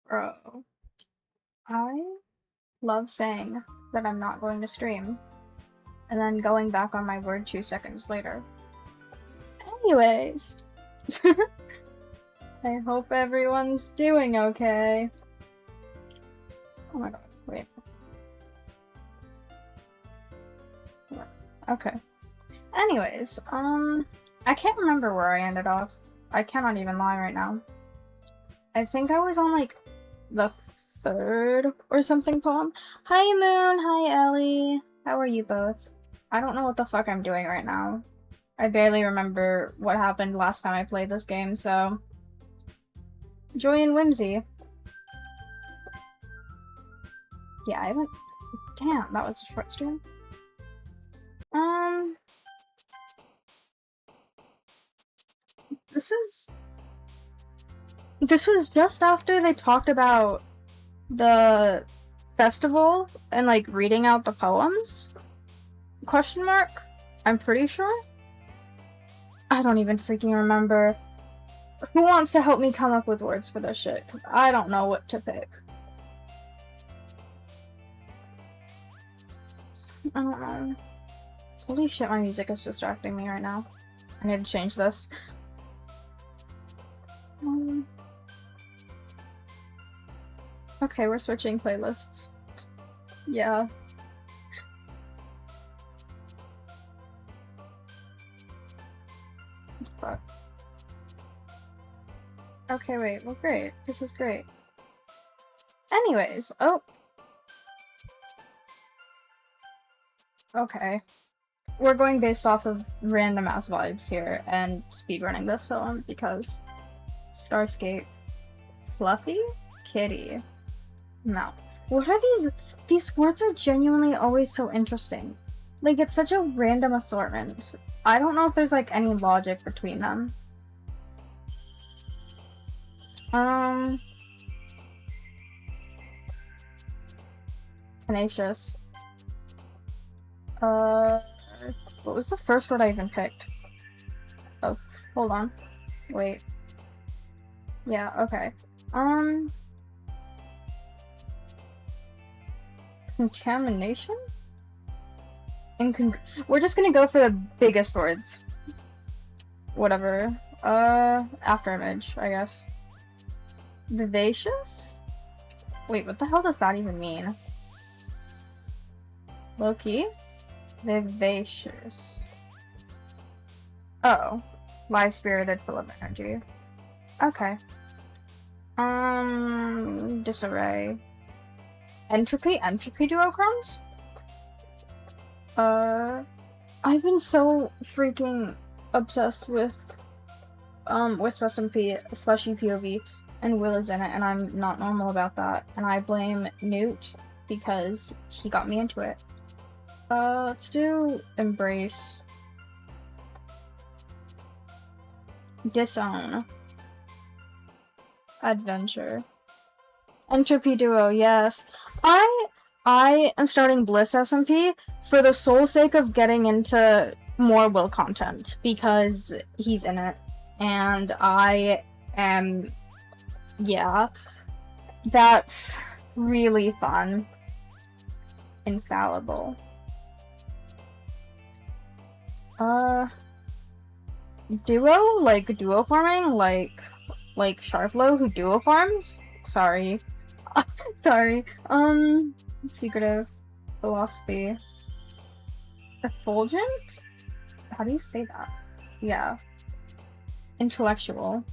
Bro, I love saying that I'm not going to stream, and then going back on my word 2 seconds later. Anyways, I hope everyone's doing okay. Oh my god, wait. Okay. Anyways, I can't remember where I ended off. I cannot even lie right now. I think I was on, like, the 3rd or something poem. Hi, Moon! Hi, Ellie! How are you both? I don't know what the fuck I'm doing right now. I barely remember what happened last time I played this game, so... Joy and whimsy. Yeah, I haven't... Damn, that was a short stream. This was just after they talked about the festival and, like, reading out the poems? Question mark? I'm pretty sure? I don't even freaking remember. Who wants to help me come up with words for this shit? Because I don't know what to pick. I don't know. Holy shit, my music is distracting me right now. I need to change this. Okay, we're switching playlists. Yeah. Fuck. Okay, wait. Well, great. This is great. Anyways, oh. Okay. We're going based off of random ass vibes here and speedrunning this film because Starscape. Fluffy? Kitty. No. What are these? These words are genuinely always so interesting. Like, it's such a random assortment. I don't know if there's, like, any logic between them. Tenacious. What was the first word I even picked? Oh, hold on. Wait. Yeah, okay. Contamination? We're just gonna go for the biggest words. Whatever. After image, I guess. Vivacious? Wait, what the hell does that even mean? Low-key? Vivacious. Oh. Live-spirited, full of energy. Okay. Disarray. Entropy? Entropy duochromes? I've been so freaking obsessed with Wisp SMP / POV, and Will is in it, and I'm not normal about that, and I blame Newt because he got me into it. Let's do Embrace. Disown. Adventure. Entropy Duo, yes. I am starting Bliss SMP for the sole sake of getting into more Will content, because he's in it, and I am... yeah. That's really fun. Infallible. Duo? Like duo farming? Like Sharplow who duo farms? Sorry. Sorry. Secretive. Philosophy. Effulgent? How do you say that? Yeah. Intellectual.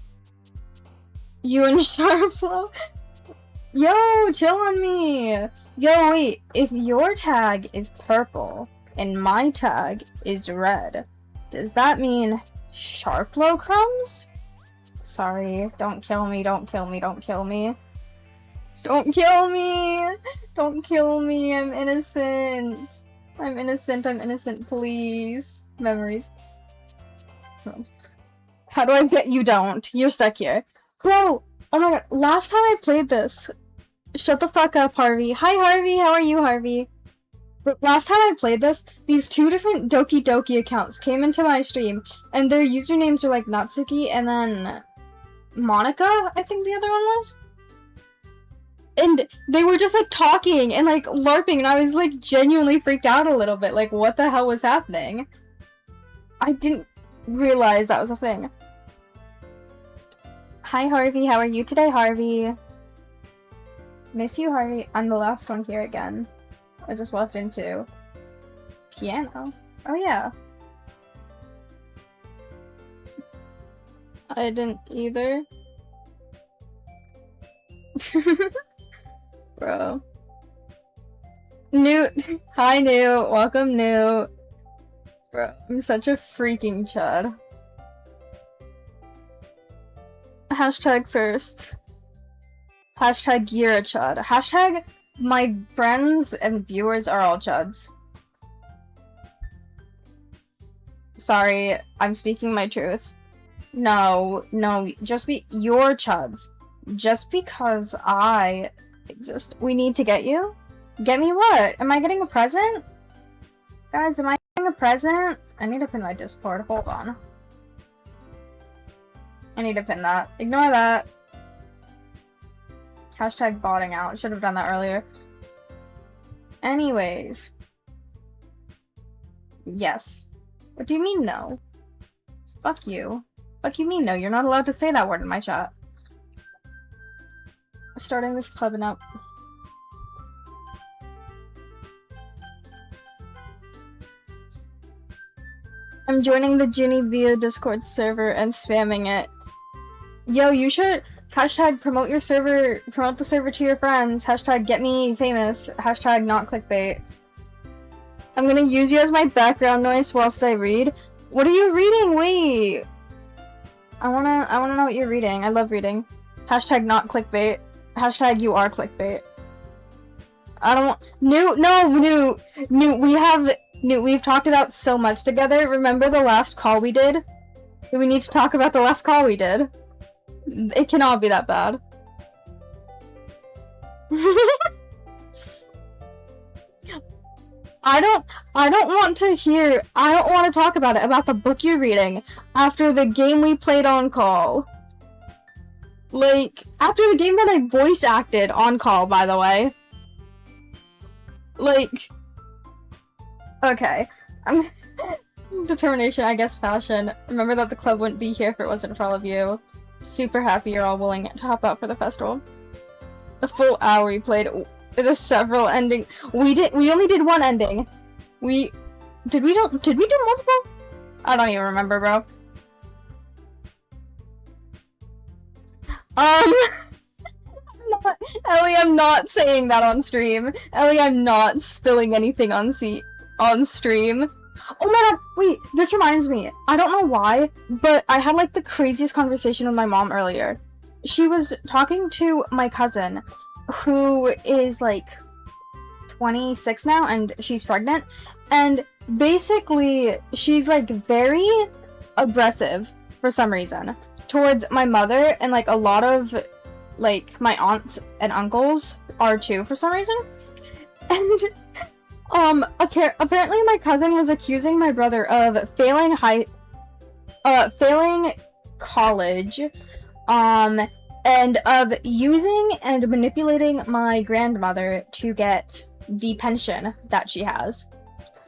You and Sharplow? Yo, chill on me! Yo, wait. If your tag is purple and my tag is red, does that mean Sharplow crumbs? Sorry. Don't kill me. Don't kill me. Don't kill me. Don't kill me! Don't kill me, I'm innocent! I'm innocent, please. Memories. How do I bet you don't? You're stuck here. Bro! Oh my god, last time I played this... Shut the fuck up, Harvey. Hi, Harvey! How are you, Harvey? But last time I played this, these 2 different Doki Doki accounts came into my stream, and their usernames are like Natsuki and then... Monica, I think the other one was? and they were just like talking and like LARPing, and I was like genuinely freaked out a little bit. Like, what the hell was happening? I didn't realize that was a thing. Hi Harvey, how are you today, Harvey? Miss you, Harvey. I'm the last one here again. I just walked into piano. Oh yeah. I didn't either. Bro. Newt. Hi Newt. Welcome Newt. Bro, I'm such a freaking chud. Hashtag first. Hashtag you're a chud. Hashtag my friends and viewers are all chuds. Sorry, I'm speaking my truth. No, just be your chuds. Just because I exist. We need to get you? Get me what? Am I getting a present? Guys, am I getting a present? I need to pin my Discord. Hold on. I need to pin that. Ignore that. Hashtag botting out. Should have done that earlier. Anyways. Yes. What do you mean no? Fuck you. Fuck you mean no? You're not allowed to say that word in my chat. Starting this club and up. I'm joining the Ginny via Discord server and spamming it. Yo, you should hashtag promote your server, promote the server to your friends, hashtag get me famous, hashtag not clickbait. I'm gonna use you as my background noise whilst I read. What are you reading? Wait. I wanna know what you're reading. I love reading. Hashtag not clickbait. Hashtag you are clickbait. I don't want- Newt, we've talked about so much together. Remember the last call we did? We need to talk about the last call we did. It cannot be that bad. I don't want to talk about it, about the book you're reading, after the game we played on call. Like, after the game that I voice acted on call, by the way. Like, okay. Determination, I guess passion. Remember that the club wouldn't be here if it wasn't for all of you. Super happy you're all willing to hop out for the festival. The full hour we played. The several ending. We only did one ending. Did we do multiple? I don't even remember, bro. Ellie, I'm not saying that on stream. Ellie, I'm not spilling anything on stream. Oh my god, wait, this reminds me. I don't know why, but I had like the craziest conversation with my mom earlier. She was talking to my cousin, who is like 26 now, and she's pregnant, and basically she's like very aggressive for some reason towards my mother, and like a lot of like my aunts and uncles are too for some reason. And apparently my cousin was accusing my brother of failing college, and of using and manipulating my grandmother to get the pension that she has.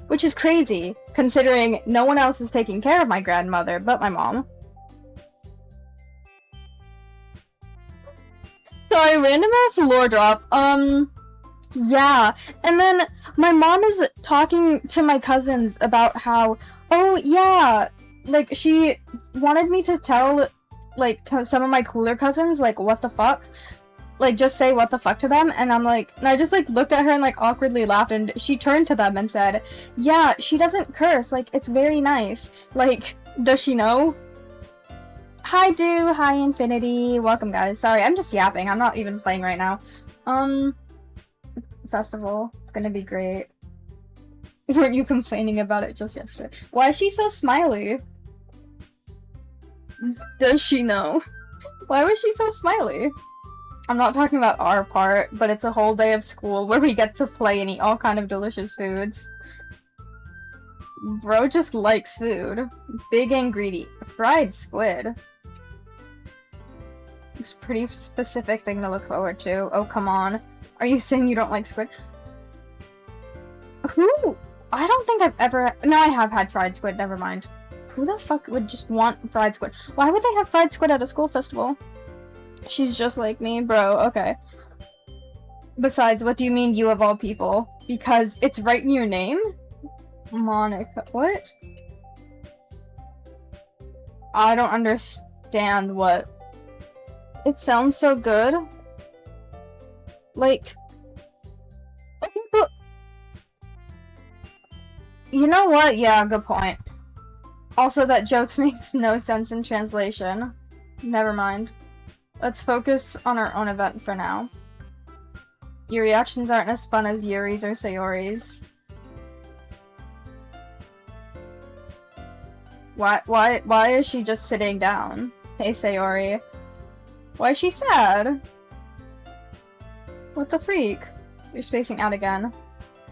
Which is crazy, considering no one else is taking care of my grandmother but my mom. Sorry, random ass lore drop. Yeah. And then my mom is talking to my cousins about how, oh yeah, like she wanted me to tell like some of my cooler cousins like what the fuck, like just say what the fuck to them, and I'm like, and I just like looked at her and like awkwardly laughed, and she turned to them and said, yeah, she doesn't curse, like it's very nice, like does she know? Hi Do, hi Infinity, welcome guys. Sorry, I'm just yapping, I'm not even playing right now. Festival, it's gonna be great. Weren't you complaining about it just yesterday? Why is she so smiley? Does she know? Why was she so smiley? I'm not talking about our part, but it's a whole day of school where we get to play and eat all kind of delicious foods. Bro just likes food. Big and greedy. Fried squid. It's a pretty specific thing to look forward to. Oh, come on. Are you saying you don't like squid? Who? I don't think I've ever... No, I have had fried squid, never mind. Who the fuck would just want fried squid? Why would they have fried squid at a school festival? She's just like me, bro. Okay. Besides, what do you mean you of all people? Because it's right in your name? Monica. What? I don't understand what... It sounds so good. Like... Okay, but... You know what? Yeah, good point. Also, that jokes makes no sense in translation. Never mind. Let's focus on our own event for now. Your reactions aren't as fun as Yuri's or Sayori's. Why is she just sitting down? Hey, Sayori. Why is she sad? What the freak? You're spacing out again.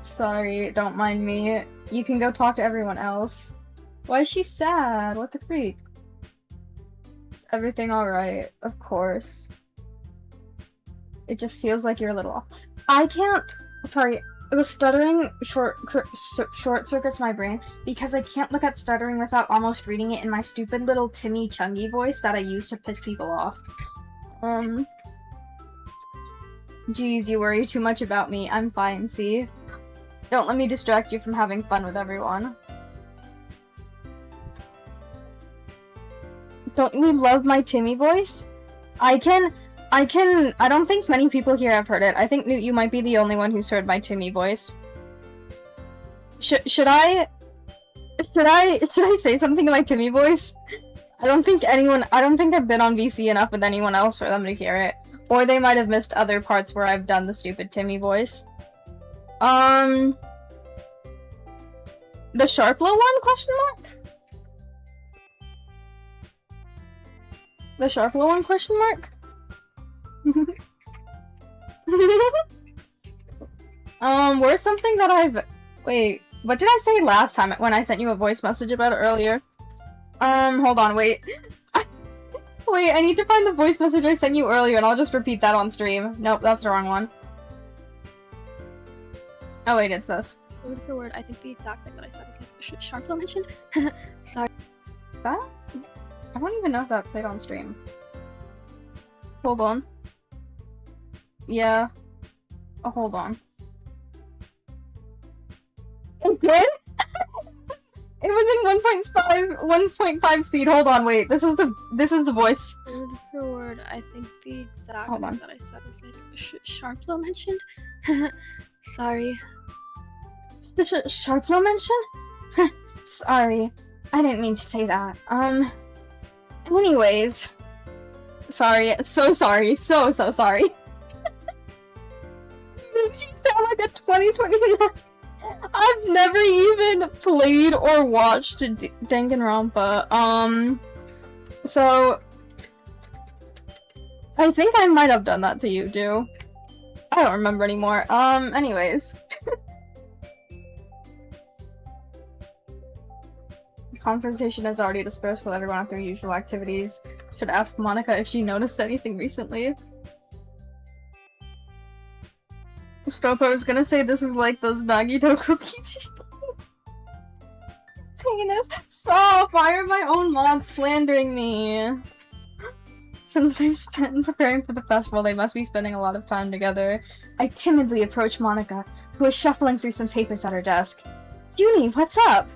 Sorry, don't mind me. You can go talk to everyone else. Why is she sad? What the freak? Is everything alright? Of course. It just feels like you're a little off. I can't... Sorry, the stuttering short circuits my brain because I can't look at stuttering without almost reading it in my stupid little Timmy Chungy voice that I use to piss people off. Geez, you worry too much about me. I'm fine, see? Don't let me distract you from having fun with everyone. Don't you love my Timmy voice? I don't think many people here have heard it. I think you might be the only one who's heard my Timmy voice. Should I say something in my Timmy voice? I don't think I've been on VC enough with anyone else for them to hear it. Or they might have missed other parts where I've done the stupid Timmy voice. The Sharplo one, question mark? The Sharplo one, question mark? Where's something that I've... Wait, what did I say last time when I sent you a voice message about it earlier? Hold on, wait. Wait, I need to find the voice message I sent you earlier and I'll just repeat that on stream. Nope, that's the wrong one. Oh wait, it's this. Word for word, I think the exact thing that I said was like Sharplo mentioned. Sorry. That? I don't even know if that played on stream. Hold on. Yeah. Oh, hold on. It did? It was in 1.5 speed. Hold on, wait. This is the voice. Word for word, I think the exact Hold thing on. that I said was like Sharplo mentioned. Sorry. Sharplo mention? Sorry. I didn't mean to say that. Anyways. Sorry. So sorry. So sorry. Makes you sound like a 2021. I've never even played or watched Danganronpa. So I think I might have done that to you, too. I don't remember anymore. Anyways. Conversation has already dispersed with everyone at their usual activities. Should ask Monica if she noticed anything recently. Stop, I was gonna say this is like those Nagito cookies. Heinous. Stop! Why are my own mods slandering me? Since they've spent preparing for the festival, they must be spending a lot of time together. I timidly approach Monica, who is shuffling through some papers at her desk. Junie, what's up?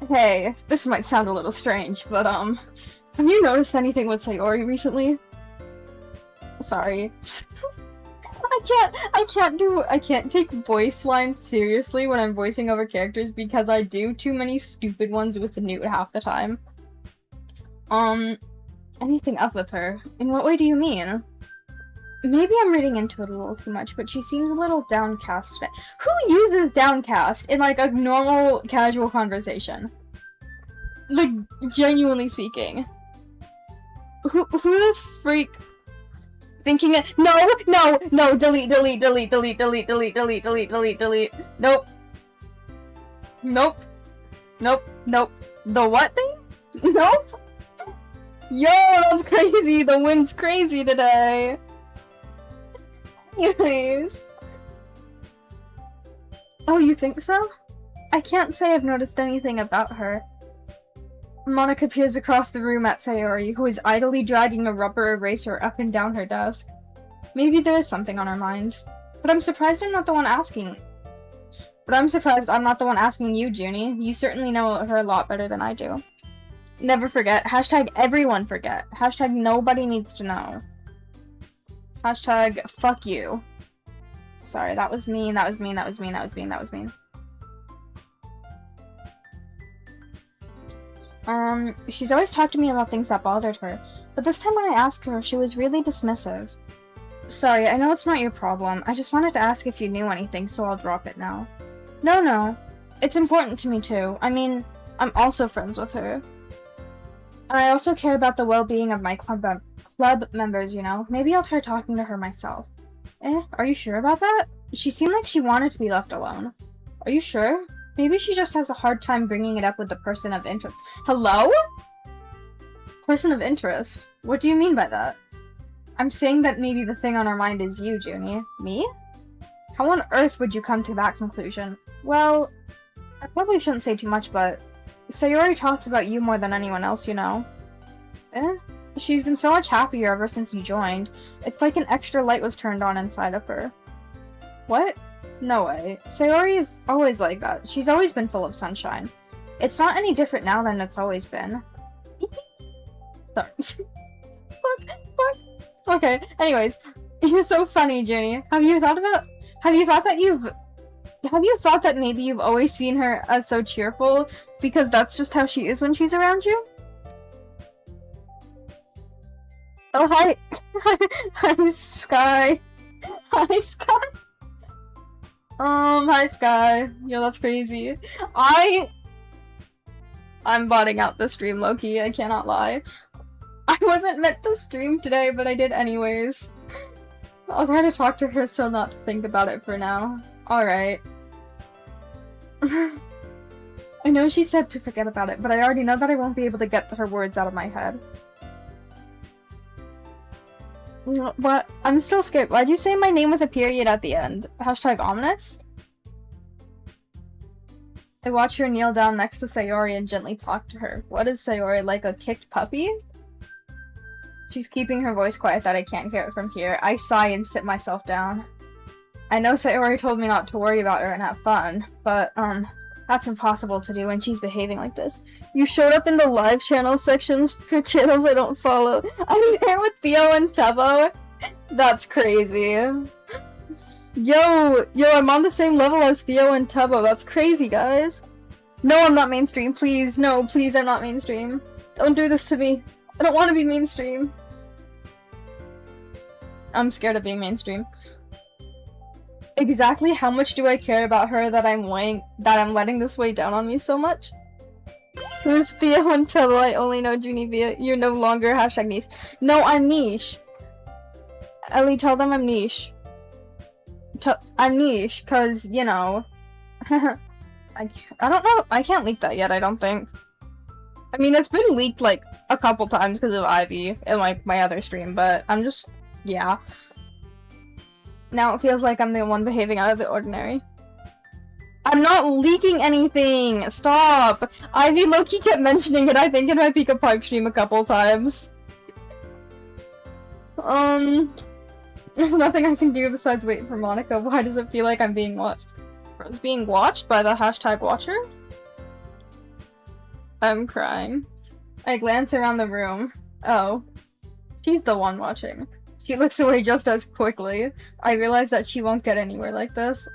Hey, this might sound a little strange, but have you noticed anything with Sayori recently? Sorry. I can't take voice lines seriously when I'm voicing over characters because I do too many stupid ones with Newt half the time. Anything up with her? In what way do you mean? Maybe I'm reading into it a little too much, but she seems a little downcast today. Who uses downcast in, like, a normal, casual conversation? Like, genuinely speaking. Who the freak... Thinking it- No! Delete! Nope. The what thing? Nope. Yo, that's crazy! The wind's crazy today! Anyways. Oh, you think so? I can't say I've noticed anything about her. Monica peers across the room at Sayori, who is idly dragging a rubber eraser up and down her desk. Maybe there is something on her mind. But I'm surprised I'm not the one asking you, Junie. You certainly know her a lot better than I do. Never forget. Hashtag everyone forget. Hashtag nobody needs to know. Hashtag fuck you. Sorry, that was mean, that was mean, that was mean, that was mean, that was mean. She's always talked to me about things that bothered her, but this time when I asked her, she was really dismissive. Sorry, I know it's not your problem. I just wanted to ask if you knew anything, so I'll drop it now. No. It's important to me too. I mean, I'm also friends with her. And I also care about the well-being of my club members, you know? Maybe I'll try talking to her myself. Are you sure about that? She seemed like she wanted to be left alone. Are you sure? Maybe she just has a hard time bringing it up with the person of interest. Hello? Person of interest? What do you mean by that? I'm saying that maybe the thing on her mind is you, Junie. Me? How on earth would you come to that conclusion? Well, I probably shouldn't say too much, but Sayori talks about you more than anyone else, you know. She's been so much happier ever since you joined. It's like an extra light was turned on inside of her. What? No way. Sayori is always like that. She's always been full of sunshine. It's not any different now than it's always been. Sorry. What? Okay, anyways. You're so funny, Junie. Have you thought that maybe you've always seen her as so cheerful because that's just how she is when she's around you? Oh, hi. Hi, Sky. Hi, Sky. Hi, Sky. Yo, that's crazy. I'm botting out the stream, Loki. I cannot lie. I wasn't meant to stream today, but I did anyways. I'll try to talk to her so not to think about it for now. Alright. I know she said to forget about it, but I already know that I won't be able to get her words out of my head. What? I'm still scared. Why'd you say my name with a period at the end? Hashtag ominous? I watch her kneel down next to Sayori and gently talk to her. What is Sayori, like a kicked puppy? She's keeping her voice quiet that I can't hear it from here. I sigh and sit myself down. I know Sayori told me not to worry about her and have fun, but, that's impossible to do when she's behaving like this. You showed up in the live channel sections for channels I don't follow. I'm here with Theo and Tubbo. That's crazy. Yo, I'm on the same level as Theo and Tubbo. That's crazy, guys. No, I'm not mainstream. Please, no, please, I'm not mainstream. Don't do this to me. I don't want to be mainstream. I'm scared of being mainstream. Exactly how much do I care about her that I'm letting this weigh down on me so much? Who's Theo and Tubbo? I only know Junie via. You're no longer hashtag niche. No, I'm niche. Ellie, tell them I'm niche. I'm niche, cause, you know. I don't know. I can't leak that yet, I don't think. I mean, it's been leaked, like, a couple times because of Ivy in, like, my other stream, but I'm just, yeah. Now it feels like I'm the one behaving out of the ordinary. I'm not leaking anything! Stop! Ivy Loki kept mentioning it, I think, in my Pika Park stream a couple times. There's nothing I can do besides wait for Monica. Why does it feel like I'm being watched? I was being watched by the hashtag watcher? I'm crying. I glance around the room. Oh. She's the one watching. She looks away just as quickly. I realize that she won't get anywhere like this.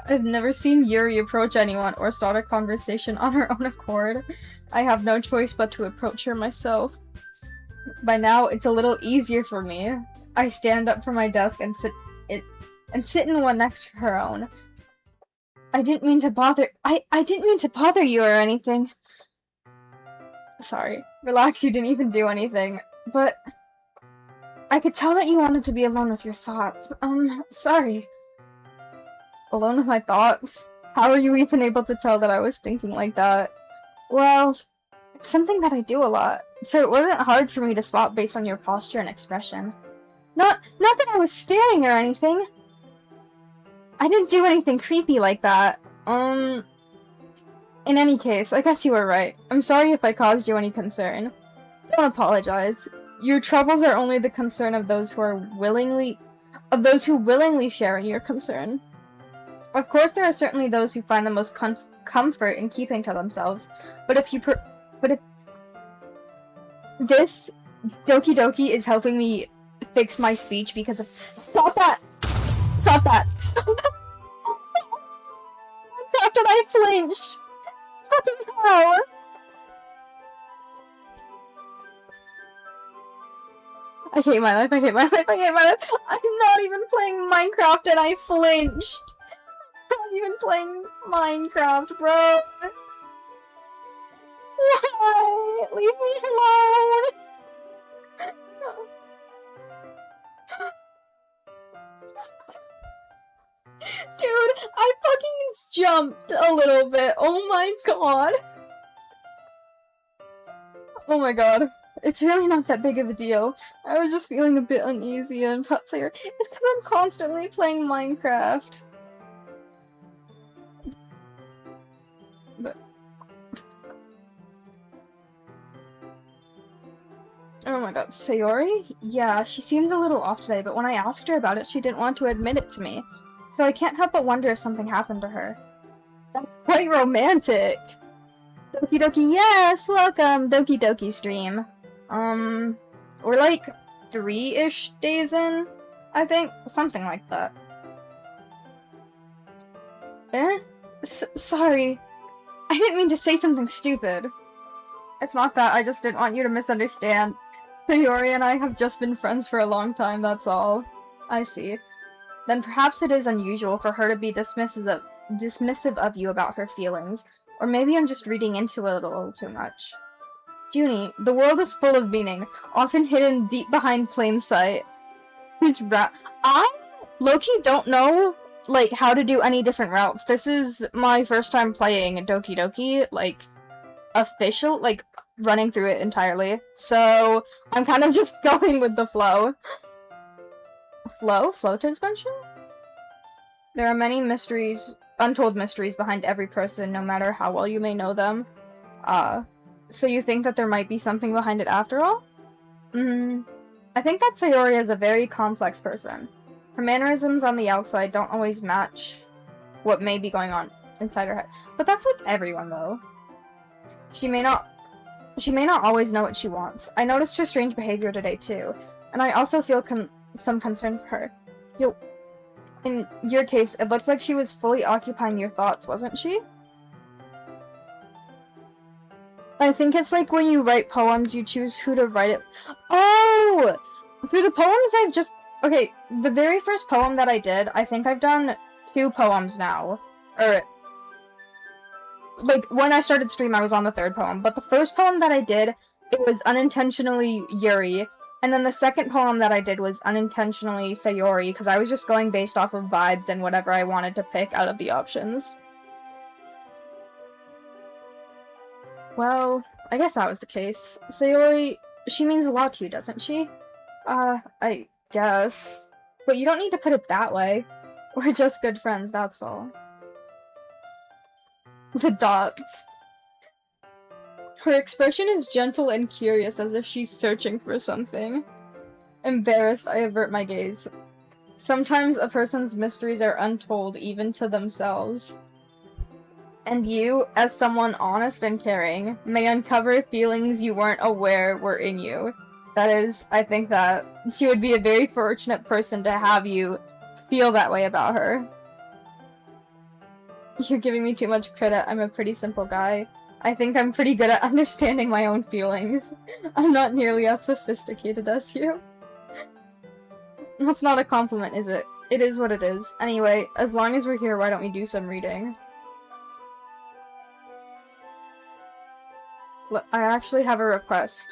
I've never seen Yuri approach anyone or start a conversation on her own accord. I have no choice but to approach her myself. By now, it's a little easier for me. I stand up from my desk and sit in one next to her own. I didn't mean to bother you or anything. Sorry. Relax, you didn't even do anything. But I could tell that you wanted to be alone with your thoughts. Sorry. Alone with my thoughts? How are you even able to tell that I was thinking like that? Well, It's something that I do a lot, so it wasn't hard for me to spot based on your posture and expression. Not that I was staring or anything. I didn't do anything creepy like that. In any case, I guess you were right. I'm sorry if I caused you any concern. Don't apologize. Your troubles are only the concern of those who willingly share in your concern. Of course, there are certainly those who find the most comfort in keeping to themselves, but if this Doki Doki is helping me fix my speech because of— Stop that! Stop that! Stop that! After I flinched! Fucking hell! I hate my life, I hate my life, I hate my life! I'm not even playing Minecraft and I flinched! I'm not even playing Minecraft, bro! Why? Leave me alone! Dude, I fucking jumped a little bit. Oh my god. Oh my god. It's really not that big of a deal. I was just feeling a bit uneasy and it's because I'm constantly playing Minecraft. But oh my god, Sayori? Yeah, she seems a little off today, but when I asked her about it, she didn't want to admit it to me. So I can't help but wonder if something happened to her. That's quite romantic! Doki Doki, yes! Welcome! Doki Doki stream. We're like 3-ish days in, I think? Something like that. Eh? Sorry. I didn't mean to say something stupid. It's not that, I just didn't want you to misunderstand. Sayori and I have just been friends for a long time, that's all. I see. Then perhaps it is unusual for her to be dismissive of you about her feelings. Or maybe I'm just reading into it a little too much. Junie, the world is full of meaning, often hidden deep behind plain sight. I, low-key, don't know, like, how to do any different routes. This is my first time playing Doki Doki, like, running through it entirely. So, I'm kind of just going with the flow. Flota's mention? There are many mysteries, untold mysteries behind every person, no matter how well you may know them. So you think that there might be something behind it after all? I think that Sayori is a very complex person. Her mannerisms on the outside don't always match what may be going on inside her head. But that's like everyone, though. She may not always know what she wants. I noticed her strange behavior today, too. And I also feel some concern for her. In your case, it looked like she was fully occupying your thoughts, wasn't she? I think it's like when you write poems, you choose who to write it. Oh! For the poems I've just... Okay, the very first poem that I did, I think I've done 2 poems now. Or... Like, when I started stream, I was on the 3rd poem. But the first poem that I did, it was unintentionally Yuri. And then the second poem that I did was unintentionally Sayori, because I was just going based off of vibes and whatever I wanted to pick out of the options. Well, I guess that was the case. Sayori, she means a lot to you, doesn't she? I guess. But you don't need to put it that way. We're just good friends, that's all. The dots. Her expression is gentle and curious, as if she's searching for something. Embarrassed, I avert my gaze. Sometimes a person's mysteries are untold, even to themselves. And you, as someone honest and caring, may uncover feelings you weren't aware were in you. That is, I think that she would be a very fortunate person to have you feel that way about her. You're giving me too much credit. I'm a pretty simple guy. I think I'm pretty good at understanding my own feelings. I'm not nearly as sophisticated as you. That's not a compliment, is it? It is what it is. Anyway, as long as we're here, why don't we do some reading? Look, I actually have a request.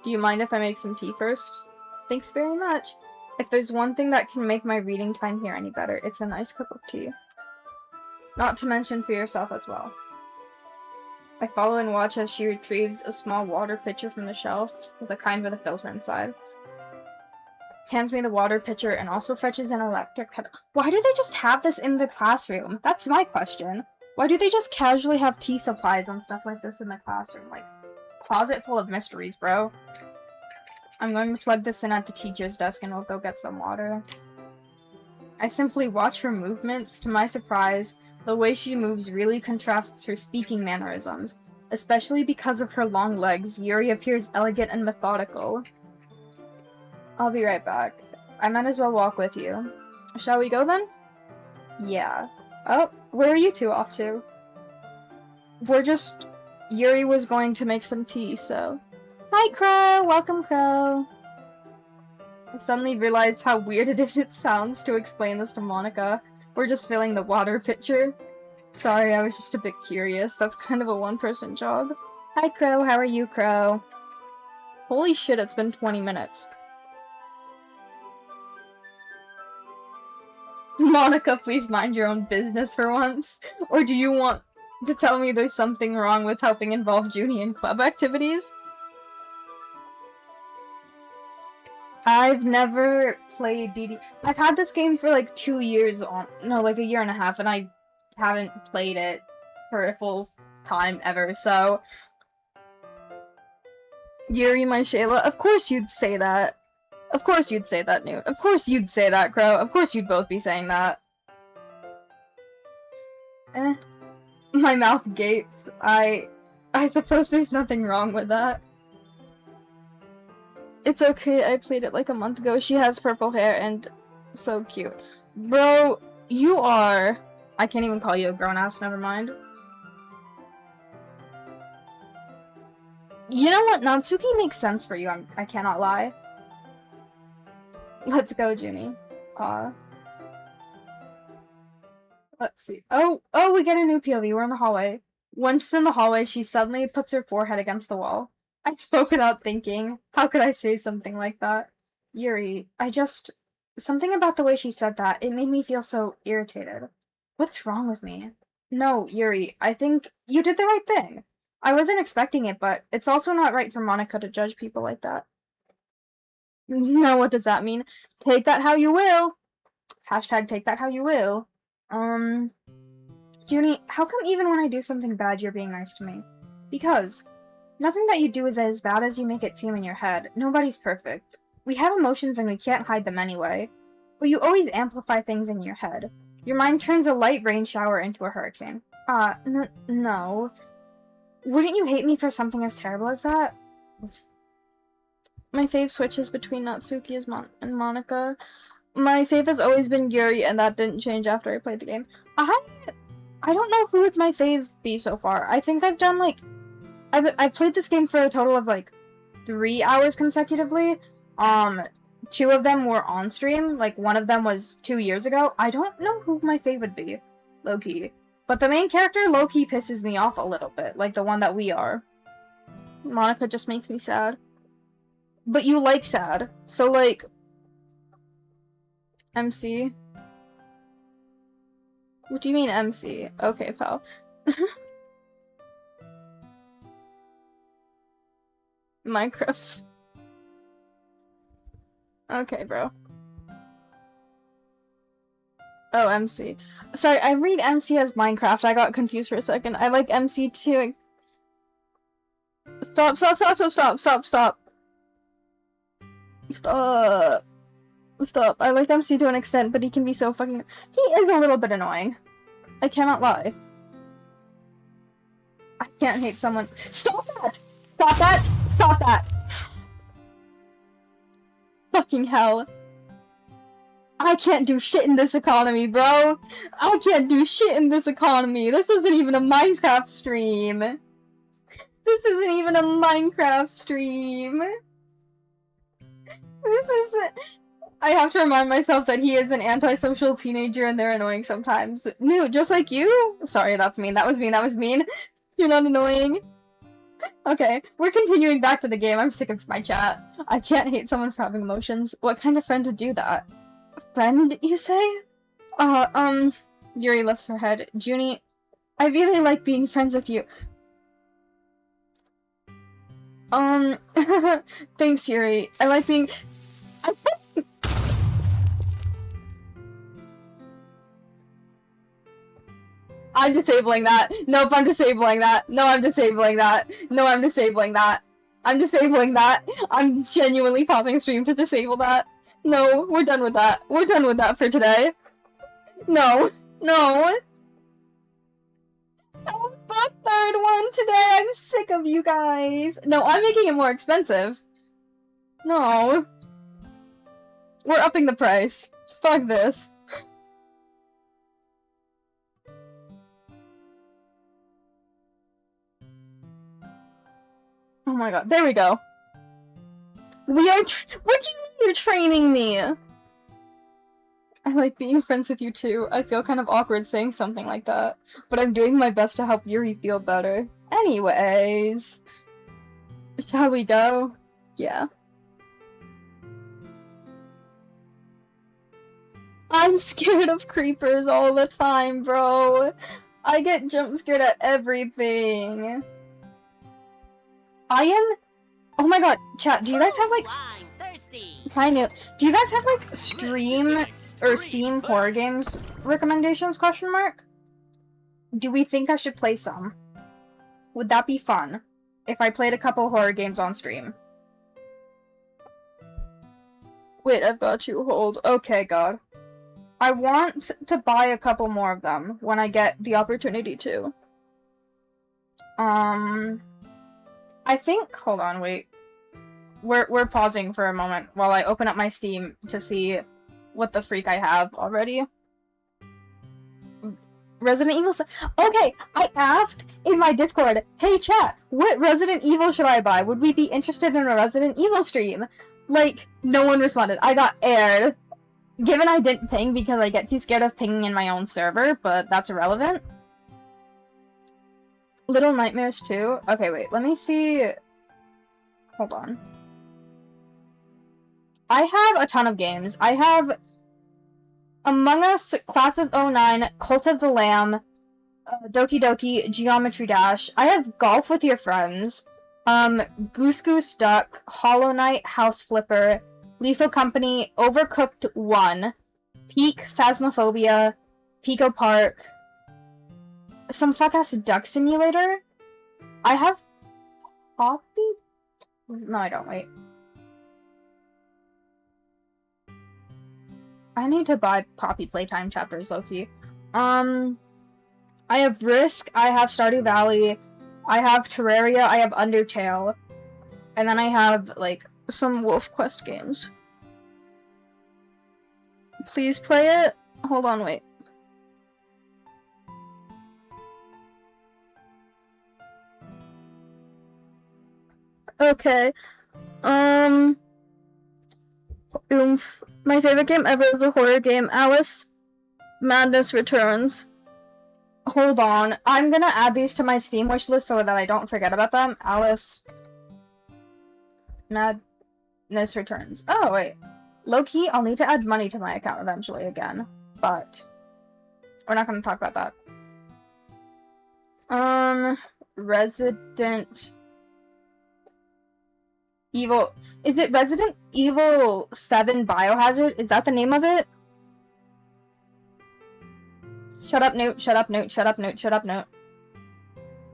Do you mind if I make some tea first? Thanks very much. If there's one thing that can make my reading time here any better, it's a nice cup of tea. Not to mention for yourself as well. I follow and watch as she retrieves a small water pitcher from the shelf with a kind with a filter inside. Hands me the water pitcher and also fetches an electric kettle. Why do they just have this in the classroom? That's my question. Why do they just casually have tea supplies and stuff like this in the classroom? Like, closet full of mysteries, bro. I'm going to plug this in at the teacher's desk and we'll go get some water. I simply watch her movements. To my surprise, the way she moves really contrasts her speaking mannerisms. Especially because of her long legs, Yuri appears elegant and methodical. I'll be right back. I might as well walk with you. Shall we go then? Yeah. Oh, where are you two off to? We're just... Yuri was going to make some tea, so... Hi, Crow! Welcome, Crow! I suddenly realized how weird it sounds to explain this to Monica. We're just filling the water pitcher. Sorry, I was just a bit curious. That's kind of a one-person job. Hi, Crow. How are you, Crow? Holy shit, it's been 20 minutes. Monica, please mind your own business for once. Or do you want to tell me there's something wrong with helping involve Junie in club activities? I've never played DD. I've had this game for like 2 years no, like a year and a half, and I haven't played it for a full time ever, so... Yuri, my Shayla, of course you'd say that. Of course you'd say that, Newt. Of course you'd say that, Crow. Of course you'd both be saying that. My mouth gapes. I suppose there's nothing wrong with that. It's okay, I played it like a month ago. She has purple hair and so cute. Bro, you are... I can't even call you a grown-ass, never mind. You know what? Natsuki makes sense for you, I cannot lie. Let's go, Junie. Let's see. Oh, we get a new POV. We're in the hallway. Once in the hallway, she suddenly puts her forehead against the wall. I spoke without thinking. How could I say something like that? Yuri, something about the way she said that, it made me feel so irritated. What's wrong with me? No, Yuri, I think you did the right thing. I wasn't expecting it, but it's also not right for Monica to judge people like that. No, what does that mean? Take that how you will. Hashtag take that how you will. Junie, how come even when I do something bad, you're being nice to me? Because nothing that you do is as bad as you make it seem in your head. Nobody's perfect. We have emotions and we can't hide them anyway. But you always amplify things in your head. Your mind turns a light rain shower into a hurricane. No. Wouldn't you hate me for something as terrible as that? My fave switches between Natsuki and Monica. My fave has always been Yuri, and that didn't change after I played the game. I don't know who would my fave be so far. I think I've done, like... I've played this game for a total of, like, 3 hours consecutively. 2 of them were on stream. Like, one of them was 2 years ago. I don't know who my fave would be, low-key. But the main character, low-key, pisses me off a little bit. Like, the one that we are. Monica just makes me sad. But you like sad. So, like... MC? What do you mean MC? Okay, pal. Minecraft. Okay, bro. Oh, MC. Sorry, I read MC as Minecraft. I got confused for a second. I like MC too. Stop. I like MC to an extent, but he can be so fucking... He is a little bit annoying. I cannot lie. I can't hate someone... Stop that! Stop that! Fucking hell. I can't do shit in this economy, bro! I can't do shit in this economy! This isn't even a Minecraft stream! This isn't... I have to remind myself that he is an antisocial teenager and they're annoying sometimes. Newt, just like you? Sorry, that's mean. That was mean. You're not annoying. Okay, we're continuing back to the game. I'm sick of my chat. I can't hate someone for having emotions. What kind of friend would do that? Friend, you say? Yuri lifts her head. Junie, I really like being friends with you. Thanks, Yuri. I like being. I'm disabling that. Nope, I'm disabling that. No, I'm disabling that. No, I'm disabling that. I'm disabling that. I'm genuinely pausing stream to disable that. No, we're done with that. We're done with that for today. No. No. Oh, the third one today. I'm sick of you guys. No, I'm making it more expensive. No. We're upping the price. Fuck this. Oh my god, there we go. We are what do you mean you're training me? I like being friends with you too. I feel kind of awkward saying something like that, but I'm doing my best to help Yuri feel better. Anyways. Shall we go? Yeah. I'm scared of creepers all the time, bro. I get jump scared at everything. I am. Oh my god, chat, do you guys have like. I knew. Do you guys have like stream or Steam horror games recommendations? Question mark. Do we think I should play some? Would that be fun if I played a couple horror games on stream? Wait, I've got you. Hold. Okay, God. I want to buy a couple more of them when I get the opportunity to. I think. Hold on, wait. We're pausing for a moment while I open up my Steam to see what the freak I have already. Resident Evil. Okay, I asked in my Discord, hey chat, what Resident Evil should I buy? Would we be interested in a Resident Evil stream? Like, no one responded. I got aired. Given I didn't ping because I get too scared of pinging in my own server, but that's irrelevant. Little Nightmares 2? Okay, wait, let me see. Hold on. I have a ton of games. I have Among Us, Class of 09, Cult of the Lamb, Doki Doki, Geometry Dash. I have Golf with Your Friends, Goose Goose Duck, Hollow Knight, House Flipper, Lethal Company, Overcooked 1, Peak, Phasmophobia, Pico Park, some fuck-ass duck simulator. I have Poppy? No, I don't, wait. I need to buy Poppy Playtime chapters, low-key. I have Risk, I have Stardew Valley, I have Terraria, I have Undertale, and then I have, like, some Wolf Quest games. Please play it? Hold on, wait. Okay. Oomph. My favorite game ever is a horror game. Alice Madness Returns. Hold on. I'm gonna add these to my Steam wishlist so that I don't forget about them. Alice Madness Returns. Oh, wait. Low-key, I'll need to add money to my account eventually again. But we're not gonna talk about that. Resident Evil. Is it Resident Evil 7 Biohazard? Is that the name of it? Shut up, Newt. Shut up, Newt. Shut up, Newt. Shut up, Newt.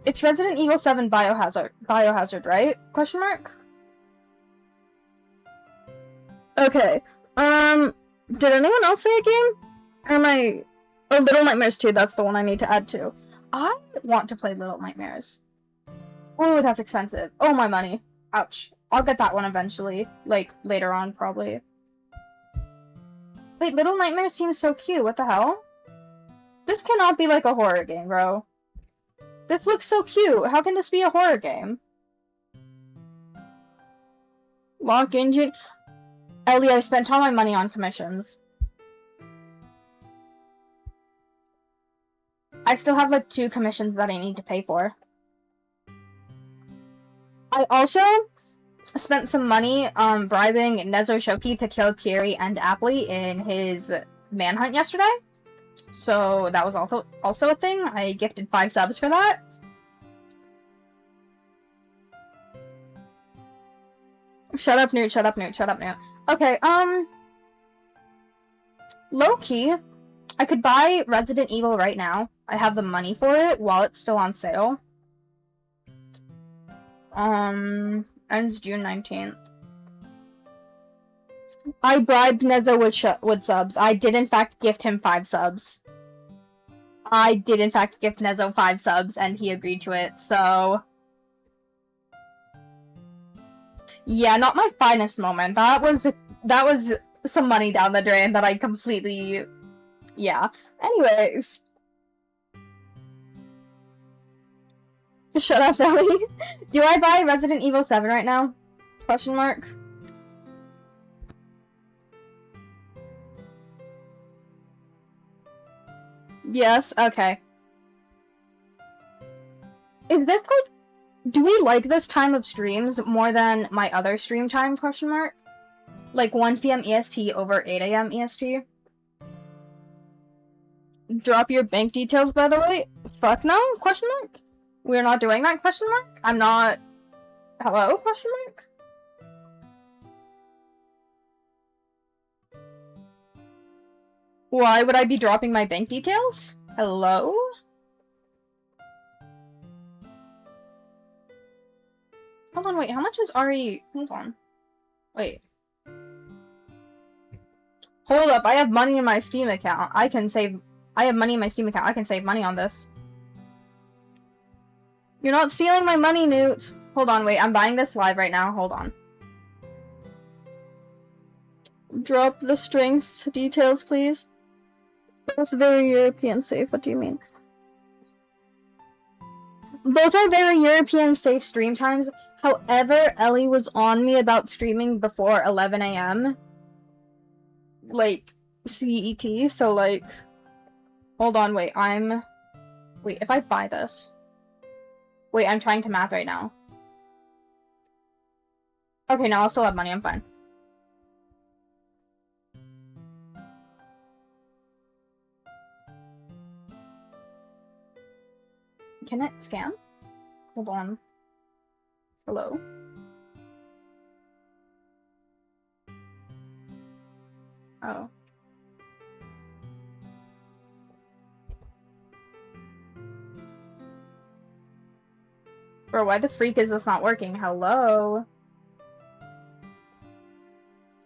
It's Resident Evil 7 Biohazard, right? Question mark? Okay. Did anyone else say a game? Or am I... Oh, Little Nightmares 2, that's the one I need to add to. I want to play Little Nightmares. Oh, that's expensive. Oh, my money. Ouch. I'll get that one eventually. Like, later on, probably. Wait, Little Nightmares seems so cute. What the hell? This cannot be like a horror game, bro. This looks so cute. How can this be a horror game? Lock engine. Ellie, I spent all my money on commissions. I still have like 2 commissions that I need to pay for. I also spent some money bribing Nezo Shoki to kill Kiri and Apply in his manhunt yesterday. So that was also a thing. I gifted 5 subs for that. Shut up, Newt. Shut up, Newt. Shut up, Newt. Okay, low-key, I could buy Resident Evil right now. I have the money for it while it's still on sale. Ends June 19th. I bribed Nezzo with subs. I did in fact gift him 5 subs. I did in fact gift Nezzo 5 subs, and he agreed to it, so... Yeah, not my finest moment. That was some money down the drain that I completely... Yeah. Anyways. Shut up, Ellie. Do I buy Resident Evil 7 right now? Question mark. Yes, okay. Is this like... Do we like this time of streams more than my other stream time, question mark? Like 1 PM EST over 8 AM EST? Drop your bank details, by the way? Fuck no? Question mark? We're not doing that, question mark? I'm not... Hello? Question mark? Why would I be dropping my bank details? Hello? Hold on, wait, how much is Ari... Hold on. Wait. Hold up, I have money in my Steam account. I have money in my Steam account. I can save money on this. You're not stealing my money, Newt. Hold on, wait, I'm buying this live right now. Hold on. Drop the strength details, please. That's very European safe. What do you mean? Both are very European safe stream times. However, Ellie was on me about streaming before 11 AM. Like, CET, so like... Hold on, wait, Wait, if I buy this... Wait, I'm trying to math right now. Okay, no, I'll still have money, I'm fine. Can it scan? Hold on. Hello? Oh. Bro, why the freak is this not working? Hello?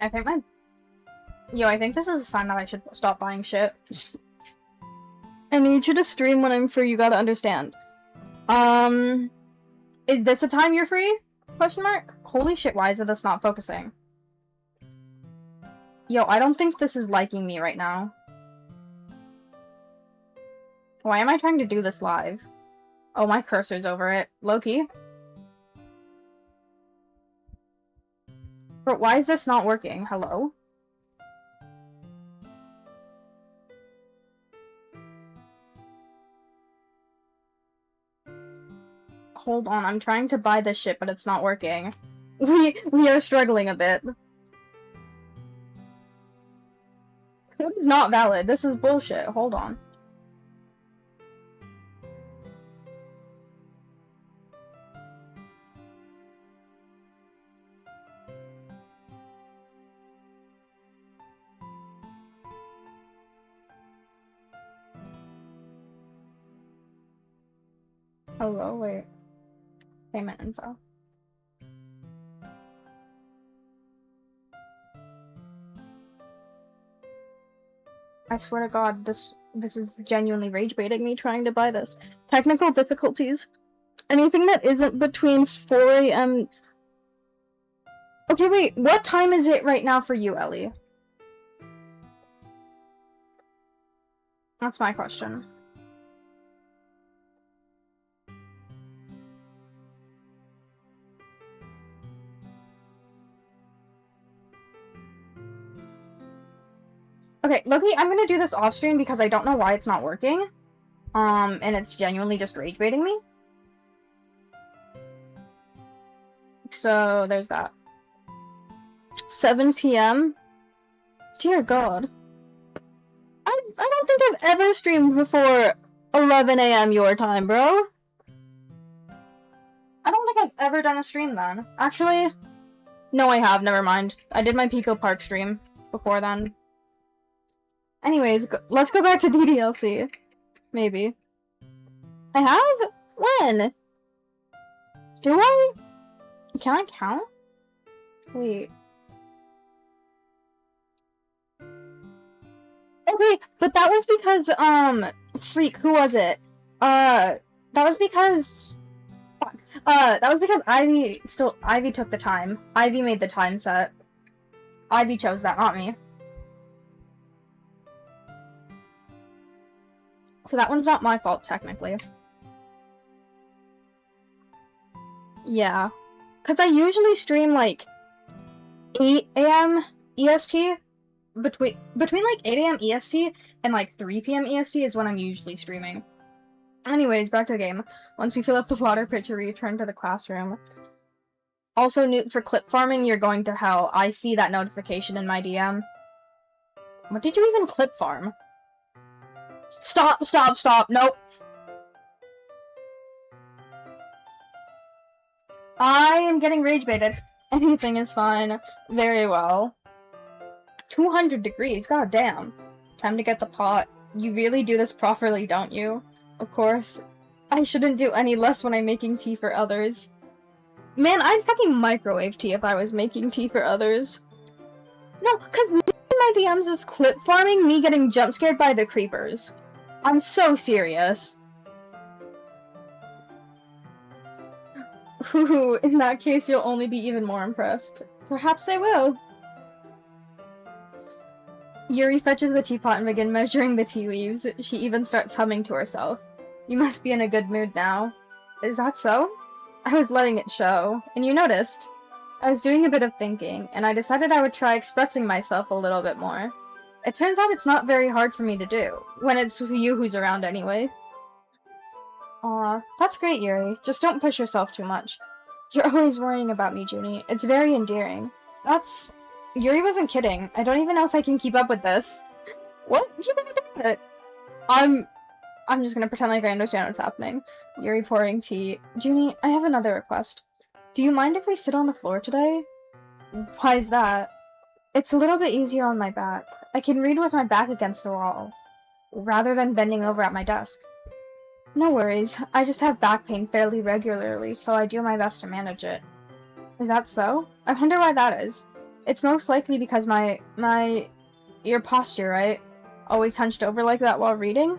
I think I think this is a sign that I should stop buying shit. I need you to stream when I'm free, you gotta understand. Is this a time you're free? Question mark? Holy shit, why is this not focusing? Yo, I don't think this is liking me right now. Why am I trying to do this live? Oh, my cursor's over it. Loki. But why is this not working? Hello? Hold on, I'm trying to buy this shit, but it's not working. We are struggling a bit. Code is not valid. This is bullshit. Hold on. Hello, wait. Payment info. I swear to God, this is genuinely rage baiting me trying to buy this. Technical difficulties. Anything that isn't between 4 AM... Okay, wait, what time is it right now for you, Ellie? That's my question. Okay, Loki, I'm gonna do this off stream because I don't know why it's not working. And it's genuinely just rage baiting me. So, there's that. 7 PM? Dear God. I don't think I've ever streamed before 11 AM your time, bro. I don't think I've ever done a stream then. Actually, No, I have. Never mind. I did my Pico Park stream before then. Anyways, let's go back to DDLC. Maybe. I have? When? Do I? Can I count? Wait. Okay, but that was because, freak, who was it? That was because... Fuck. That was because Ivy took the time. Ivy made the time set. Ivy chose that, not me. So that one's not my fault, technically. Yeah. Because I usually stream, like, 8 a.m. EST. Between like, 8 a.m. EST and, like, 3 p.m. EST is when I'm usually streaming. Anyways, back to the game. Once you fill up the water pitcher, return to the classroom. Also, Newt, for clip farming, you're going to hell. I see that notification in my DM. What did you even clip farm? Stop, stop, stop. Nope. I am getting rage baited. Anything is fine. Very well. 200 degrees, god damn. Time to get the pot. You really do this properly, don't you? Of course. I shouldn't do any less when I'm making tea for others. Man, I'd fucking microwave tea if I was making tea for others. No, cause my DMs is clip farming me getting jump scared by the creepers. I'm so serious. Ooh, in that case you'll only be even more impressed. Perhaps I will. Yuri fetches the teapot and begins measuring the tea leaves. She even starts humming to herself. You must be in a good mood now. Is that so? I was letting it show, and you noticed. I was doing a bit of thinking, and I decided I would try expressing myself a little bit more. It turns out it's not very hard for me to do, when it's you who's around anyway. Aw, that's great, Yuri. Just don't push yourself too much. You're always worrying about me, Junie. It's very endearing. Yuri wasn't kidding. I don't even know if I can keep up with this. What? I'm just gonna pretend like I understand what's happening. Yuri pouring tea. Junie, I have another request. Do you mind if we sit on the floor today? Why's that? It's a little bit easier on my back. I can read with my back against the wall, rather than bending over at my desk. No worries. I just have back pain fairly regularly, so I do my best to manage it. Is that so? I wonder why that is. It's most likely because your posture, right? Always hunched over like that while reading?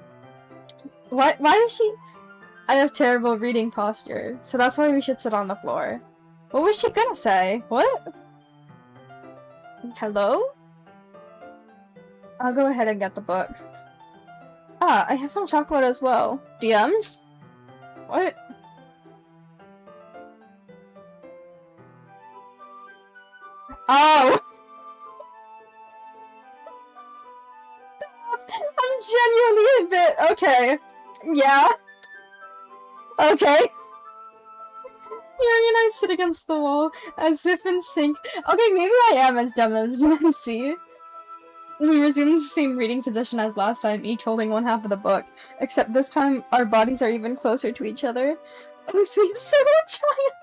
What? Why is she? I have terrible reading posture, so that's why we should sit on the floor. What was she gonna say? What? Hello? I'll go ahead and get the book. Ah, I have some chocolate as well. DMs? What? Oh! I'm genuinely a bit... Okay. Yeah. Okay. Yuri and I sit against the wall, as if in sync. Okay, maybe I am as dumb as Nancy. We resume the same reading position as last time, each holding one half of the book. Except this time, our bodies are even closer to each other. Oh, sweet soda child!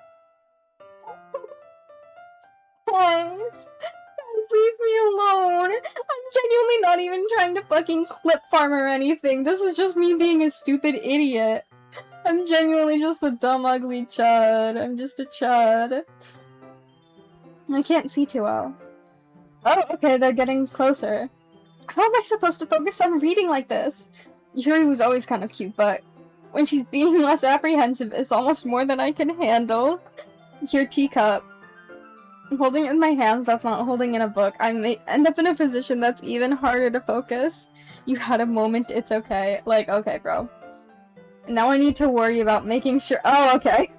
Please. Guys, leave me alone. I'm genuinely not even trying to fucking clip farm or anything. This is just me being a stupid idiot. I'm genuinely just a dumb, ugly chud. I'm just a chud. I can't see too well. Oh, okay, they're getting closer. How am I supposed to focus on reading like this? Yuri was always kind of cute, but when she's being less apprehensive, it's almost more than I can handle. Your teacup. Holding it in my hands, that's not holding in a book. I may end up in a position that's even harder to focus. You had a moment, it's okay. Like, okay, bro. Now I need to worry about making sure- Oh, okay.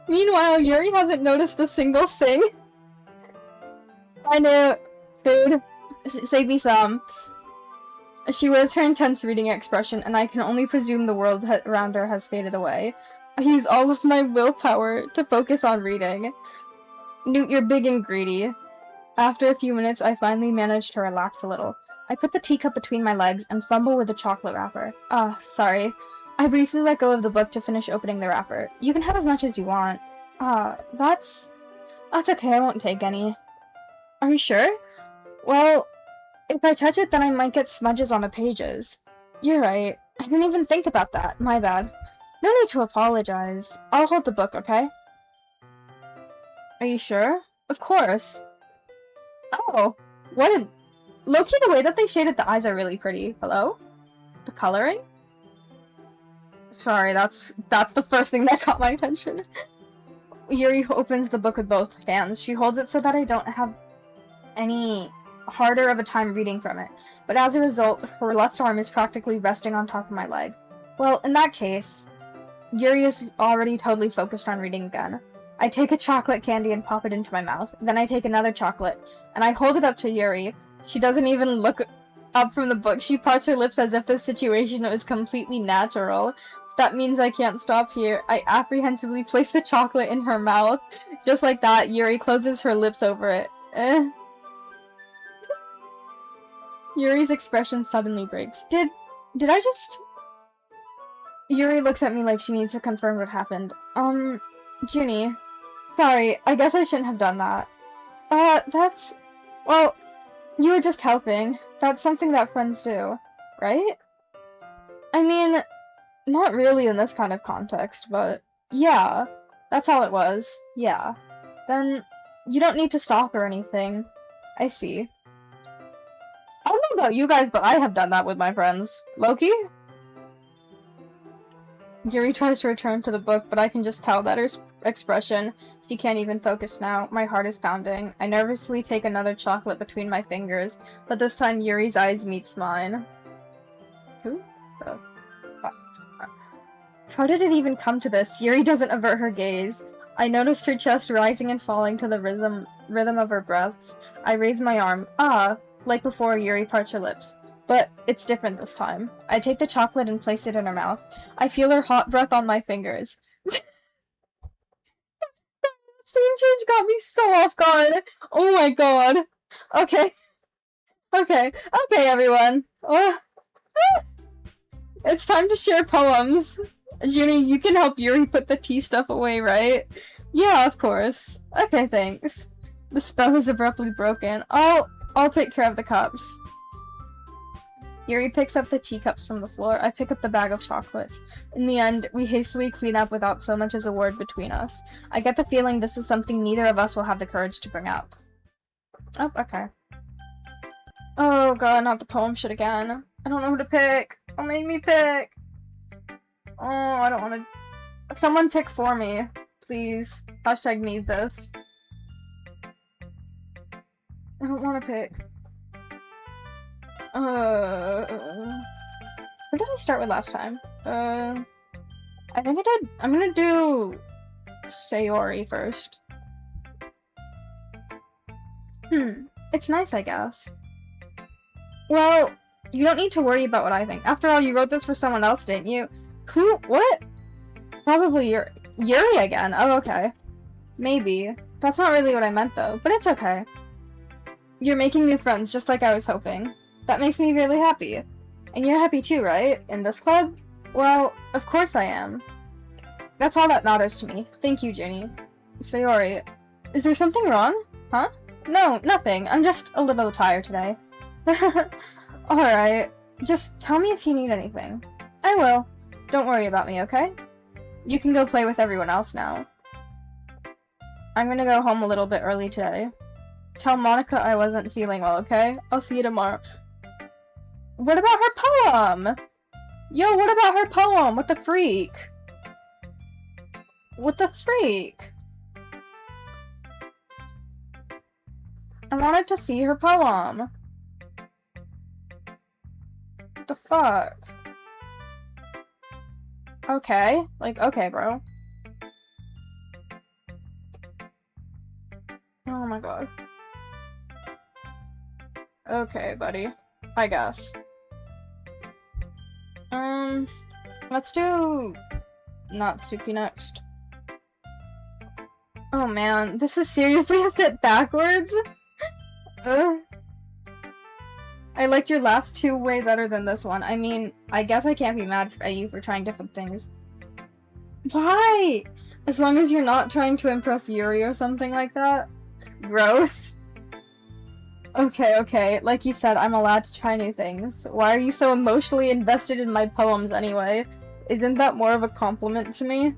Meanwhile, Yuri hasn't noticed a single thing. I knew. Food. Save me some. She wears her intense reading expression, and I can only presume the world around her has faded away. I use all of my willpower to focus on reading. Newt, you're big and greedy. After a few minutes, I finally managed to relax a little. I put the teacup between my legs and fumble with the chocolate wrapper. Ah, sorry. I briefly let go of the book to finish opening the wrapper. You can have as much as you want. Ah, that's... That's okay, I won't take any. Are you sure? Well, if I touch it, then I might get smudges on the pages. You're right. I didn't even think about that. My bad. No need to apologize. I'll hold the book, okay? Are you sure? Of course. Oh, what a... Low-key, the way that they shaded the eyes are really pretty. Hello? The coloring? Sorry, that's the first thing that caught my attention. Yuri opens the book with both hands. She holds it so that I don't have any harder of a time reading from it. But as a result, her left arm is practically resting on top of my leg. Well, in that case, Yuri is already totally focused on reading again. I take a chocolate candy and pop it into my mouth. Then I take another chocolate, and I hold it up to Yuri. She doesn't even look up from the book. She parts her lips as if this situation is completely natural. That means I can't stop here. I apprehensively place the chocolate in her mouth. Just like that, Yuri closes her lips over it. Yuri's expression suddenly breaks. Did I just... Yuri looks at me like she needs to confirm what happened. Junie. Sorry, I guess I shouldn't have done that. That's... Well, you were just helping. That's something that friends do, right? I mean, not really in this kind of context, but yeah, that's how it was. Yeah. Then, you don't need to stop or anything. I see. I don't know about you guys, but I have done that with my friends. Loki? Yuri tries to return to the book, but I can just tell that her expression. She can't even focus now. My heart is pounding. I nervously take another chocolate between my fingers, but this time Yuri's eyes meets mine. Who? Oh. How did it even come to this? Yuri doesn't avert her gaze. I noticed her chest rising and falling to the rhythm of her breaths. I raise my arm. Like before, Yuri parts her lips. But it's different this time. I take the chocolate and place it in her mouth. I feel her hot breath on my fingers. Scene change got me so off guard. Oh my god. Okay. Okay, everyone. It's time to share poems. Junie, you can help Yuri put the tea stuff away, right? Yeah, of course. Okay, thanks. The spell is abruptly broken. I'll take care of the cups. Yuri picks up the teacups from the floor. I pick up the bag of chocolates. In the end, we hastily clean up without so much as a word between us. I get the feeling this is something neither of us will have the courage to bring up. Oh, okay. Oh god, not the poem shit again. I don't know who to pick. Oh, make me pick. Oh, I don't want to... Someone pick for me, please. Hashtag need this. I don't want to pick. What did I start with last time? I think I did. I'm gonna do Sayori first. It's nice, I guess. Well, you don't need to worry about what I think. After all, you wrote this for someone else, didn't you? Who? What? Probably Yuri again. Oh, okay. Maybe. That's not really what I meant, though. But it's okay. You're making new friends, just like I was hoping. That makes me really happy. And you're happy too, right? In this club? Well, of course I am. That's all that matters to me. Thank you, Junie. Sayori, is there something wrong? Huh? No, nothing. I'm just a little tired today. Alright. Just tell me if you need anything. I will. Don't worry about me, okay? You can go play with everyone else now. I'm gonna go home a little bit early today. Tell Monica I wasn't feeling well, okay? I'll see you tomorrow. What about her poem? Yo, what about her poem? What the freak? What the freak? I wanted to see her poem. What the fuck? Okay. Like, okay, bro. Oh my god. Okay, buddy. I guess. Let's do Natsuki next. Oh man, this is seriously a step backwards? I liked your last two way better than this one. I mean, I guess I can't be mad at you for trying different things. Why? As long as you're not trying to impress Yuri or something like that. Gross. Okay, like you said, I'm allowed to try new things. Why are you so emotionally invested in my poems anyway? Isn't that more of a compliment to me?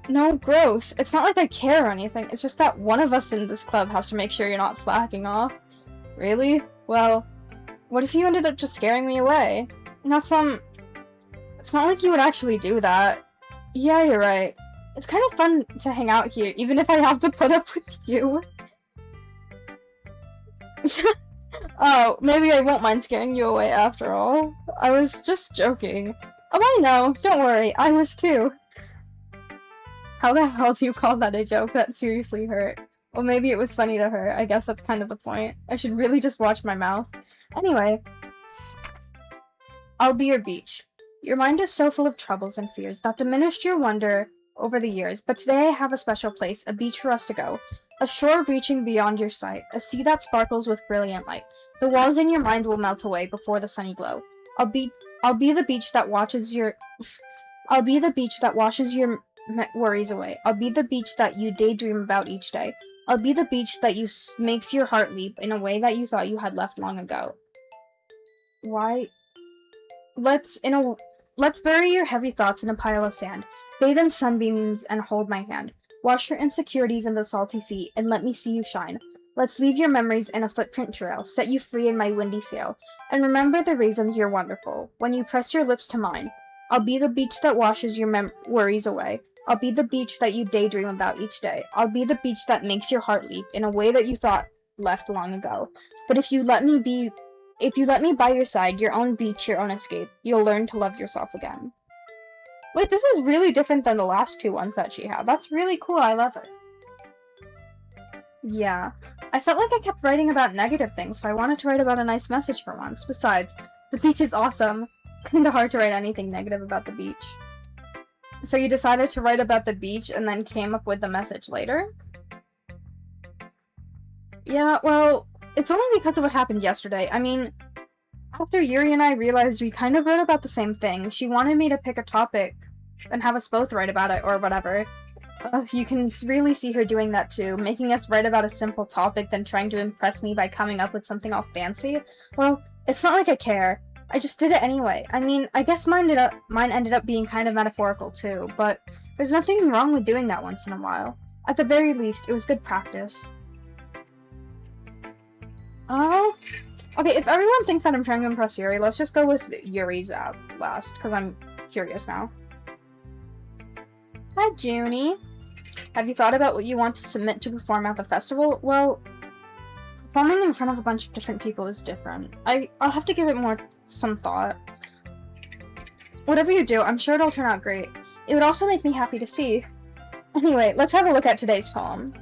No, gross. It's not like I care or anything, it's just that one of us in this club has to make sure you're not slacking off. Really? Well, what if you ended up just scaring me away? It's not like you would actually do that. Yeah, you're right. It's kind of fun to hang out here, even if I have to put up with you. Oh, maybe I won't mind scaring you away after all. I was just joking. Oh, I know. Don't worry. I was too. How the hell do you call that a joke? That seriously hurt. Well, maybe it was funny to her. I guess that's kind of the point. I should really just watch my mouth. Anyway. I'll be your beach. Your mind is so full of troubles and fears that diminished your wonder over the years, but today I have a special place, a beach for us to go. A shore reaching beyond your sight, a sea that sparkles with brilliant light. The walls in your mind will melt away before the sunny glow. I'll be the beach that washes your worries away. I'll be the beach that you daydream about each day. I'll be the beach that makes your heart leap in a way that you thought you had left long ago. Why? Let's bury your heavy thoughts in a pile of sand. Bathe in sunbeams and hold my hand. Wash your insecurities in the salty sea and let me see you shine. Let's leave your memories in a footprint trail, set you free in my windy sail. And remember the reasons you're wonderful. When you press your lips to mine, I'll be the beach that washes your worries away. I'll be the beach that you daydream about each day. I'll be the beach that makes your heart leap in a way that you thought left long ago. But if you let me by your side, your own beach, your own escape, you'll learn to love yourself again. Wait, this is really different than the last two ones that she had. That's really cool, I love it. Yeah, I felt like I kept writing about negative things, so I wanted to write about a nice message for once. Besides, the beach is awesome. Kinda hard to write anything negative about the beach. So you decided to write about the beach and then came up with the message later? Yeah, well, it's only because of what happened yesterday. I mean, after Yuri and I realized we kind of wrote about the same thing, she wanted me to pick a topic and have us both write about it, or whatever. You can really see her doing that too, making us write about a simple topic, then trying to impress me by coming up with something all fancy. Well, it's not like I care. I just did it anyway. I mean, I guess mine ended up being kind of metaphorical too, but there's nothing wrong with doing that once in a while. At the very least, it was good practice. Okay, if everyone thinks that I'm trying to impress Yuri, let's just go with Yuri's last, because I'm curious now. Hi, Junie. Have you thought about what you want to submit to perform at the festival? Well, performing in front of a bunch of different people is different. I'll have to give it some thought. Whatever you do, I'm sure it'll turn out great. It would also make me happy to see. Anyway, let's have a look at today's poem.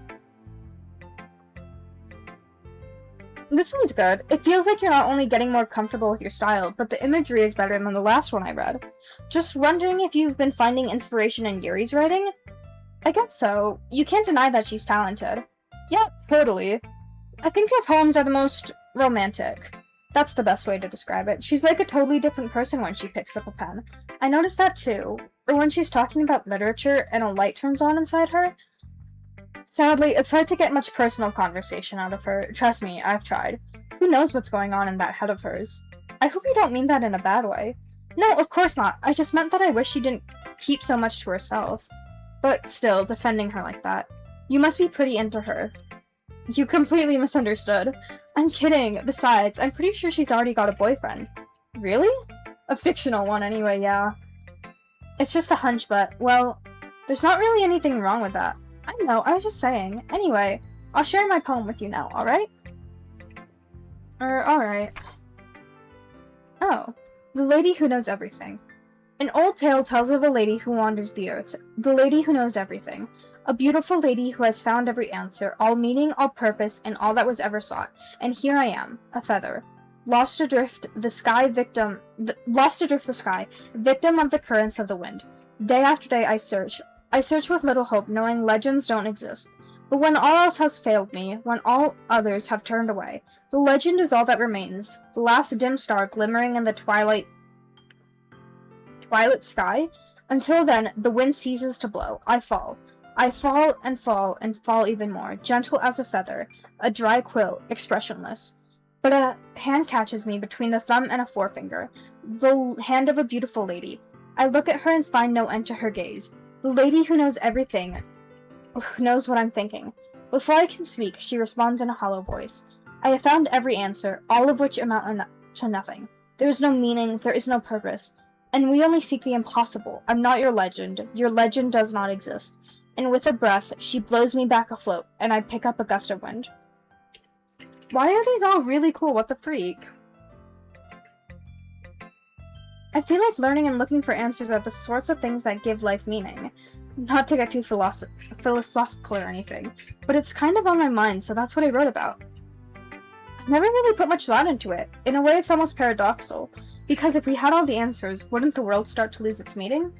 This one's good. It feels like you're not only getting more comfortable with your style, but the imagery is better than the last one I read. Just wondering if you've been finding inspiration in Yuri's writing? I guess so. You can't deny that she's talented. Yeah, totally. I think her poems are the most romantic. That's the best way to describe it. She's like a totally different person when she picks up a pen. I noticed that too. Or when she's talking about literature and a light turns on inside her. Sadly, it's hard to get much personal conversation out of her. Trust me, I've tried. Who knows what's going on in that head of hers? I hope you don't mean that in a bad way. No, of course not. I just meant that I wish she didn't keep so much to herself. But still, defending her like that. You must be pretty into her. You completely misunderstood. I'm kidding. Besides, I'm pretty sure she's already got a boyfriend. Really? A fictional one anyway, yeah. It's just a hunch, but, well, there's not really anything wrong with that. I know, I was just saying. Anyway, I'll share my poem with you now, alright? Alright. Oh, The Lady Who Knows Everything. An old tale tells of a lady who wanders the earth, the lady who knows everything. A beautiful lady who has found every answer, all meaning, all purpose, and all that was ever sought. And here I am, a feather. Lost adrift the sky, victim of the currents of the wind. Day after day I search with little hope, knowing legends don't exist. But when all else has failed me, when all others have turned away, the legend is all that remains, the last dim star glimmering in the twilight sky. Until then, the wind ceases to blow. I fall. I fall and fall and fall even more, gentle as a feather, a dry quill, expressionless. But a hand catches me between the thumb and a forefinger, the hand of a beautiful lady. I look at her and find no end to her gaze. The lady who knows everything, who knows what I'm thinking. Before I can speak, she responds in a hollow voice. I have found every answer, all of which amount to nothing. There is no meaning, there is no purpose. And we only seek the impossible. I'm not your legend. Your legend does not exist. And with a breath, she blows me back afloat, and I pick up a gust of wind. Why are these all really cool? What the freak? I feel like learning and looking for answers are the sorts of things that give life meaning. Not to get too philosophical or anything, but it's kind of on my mind, so that's what I wrote about. I never really put much thought into it. In a way, it's almost paradoxical, because if we had all the answers, wouldn't the world start to lose its meaning?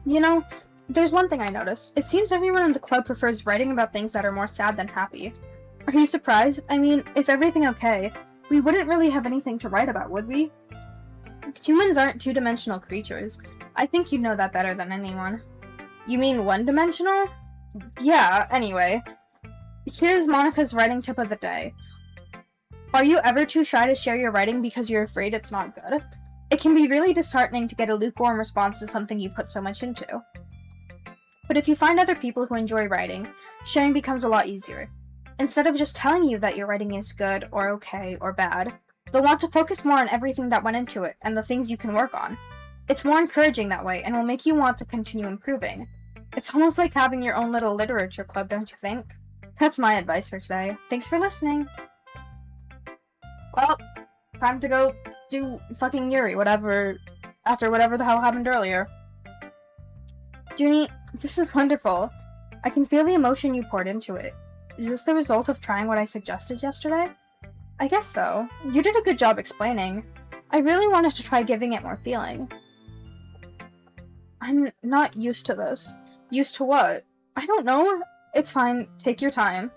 You know, there's one thing I noticed. It seems everyone in the club prefers writing about things that are more sad than happy. Are you surprised? I mean, if everything okay, we wouldn't really have anything to write about, would we? Humans aren't two-dimensional creatures. I think you know that better than anyone. You mean one-dimensional? Yeah, anyway. Here's Monica's writing tip of the day. Are you ever too shy to share your writing because you're afraid it's not good? It can be really disheartening to get a lukewarm response to something you put so much into. But if you find other people who enjoy writing, sharing becomes a lot easier. Instead of just telling you that your writing is good or okay or bad, they'll want to focus more on everything that went into it and the things you can work on. It's more encouraging that way and will make you want to continue improving. It's almost like having your own little literature club, don't you think? That's my advice for today. Thanks for listening. Well, time to go do fucking Yuri, after whatever the hell happened earlier. Junie, this is wonderful. I can feel the emotion you poured into it. Is this the result of trying what I suggested yesterday? I guess so. You did a good job explaining. I really wanted to try giving it more feeling. I'm not used to this. Used to what? I don't know. It's fine. Take your time.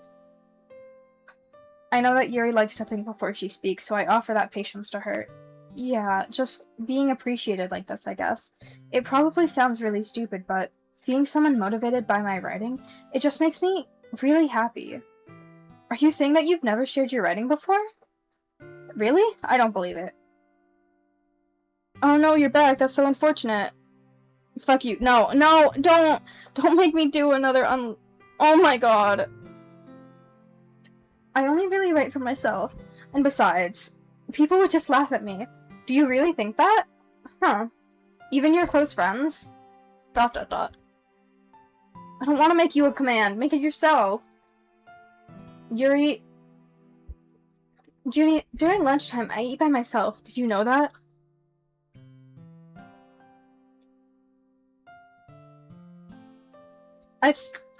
I know that Yuri likes to think before she speaks, so I offer that patience to her. Yeah, just being appreciated like this, I guess. It probably sounds really stupid, but seeing someone motivated by my writing, it just makes me really happy. Are you saying that you've never shared your writing before? Really? I don't believe it. Oh no, you're back. That's so unfortunate. Fuck you. No, don't make me do another oh my god. I only really write for myself. And besides, people would just laugh at me. Do you really think that? Huh. Even your close friends? ... I don't want to make you a command. Make it yourself. Yuri... Junie, during lunchtime, I eat by myself. Did you know that?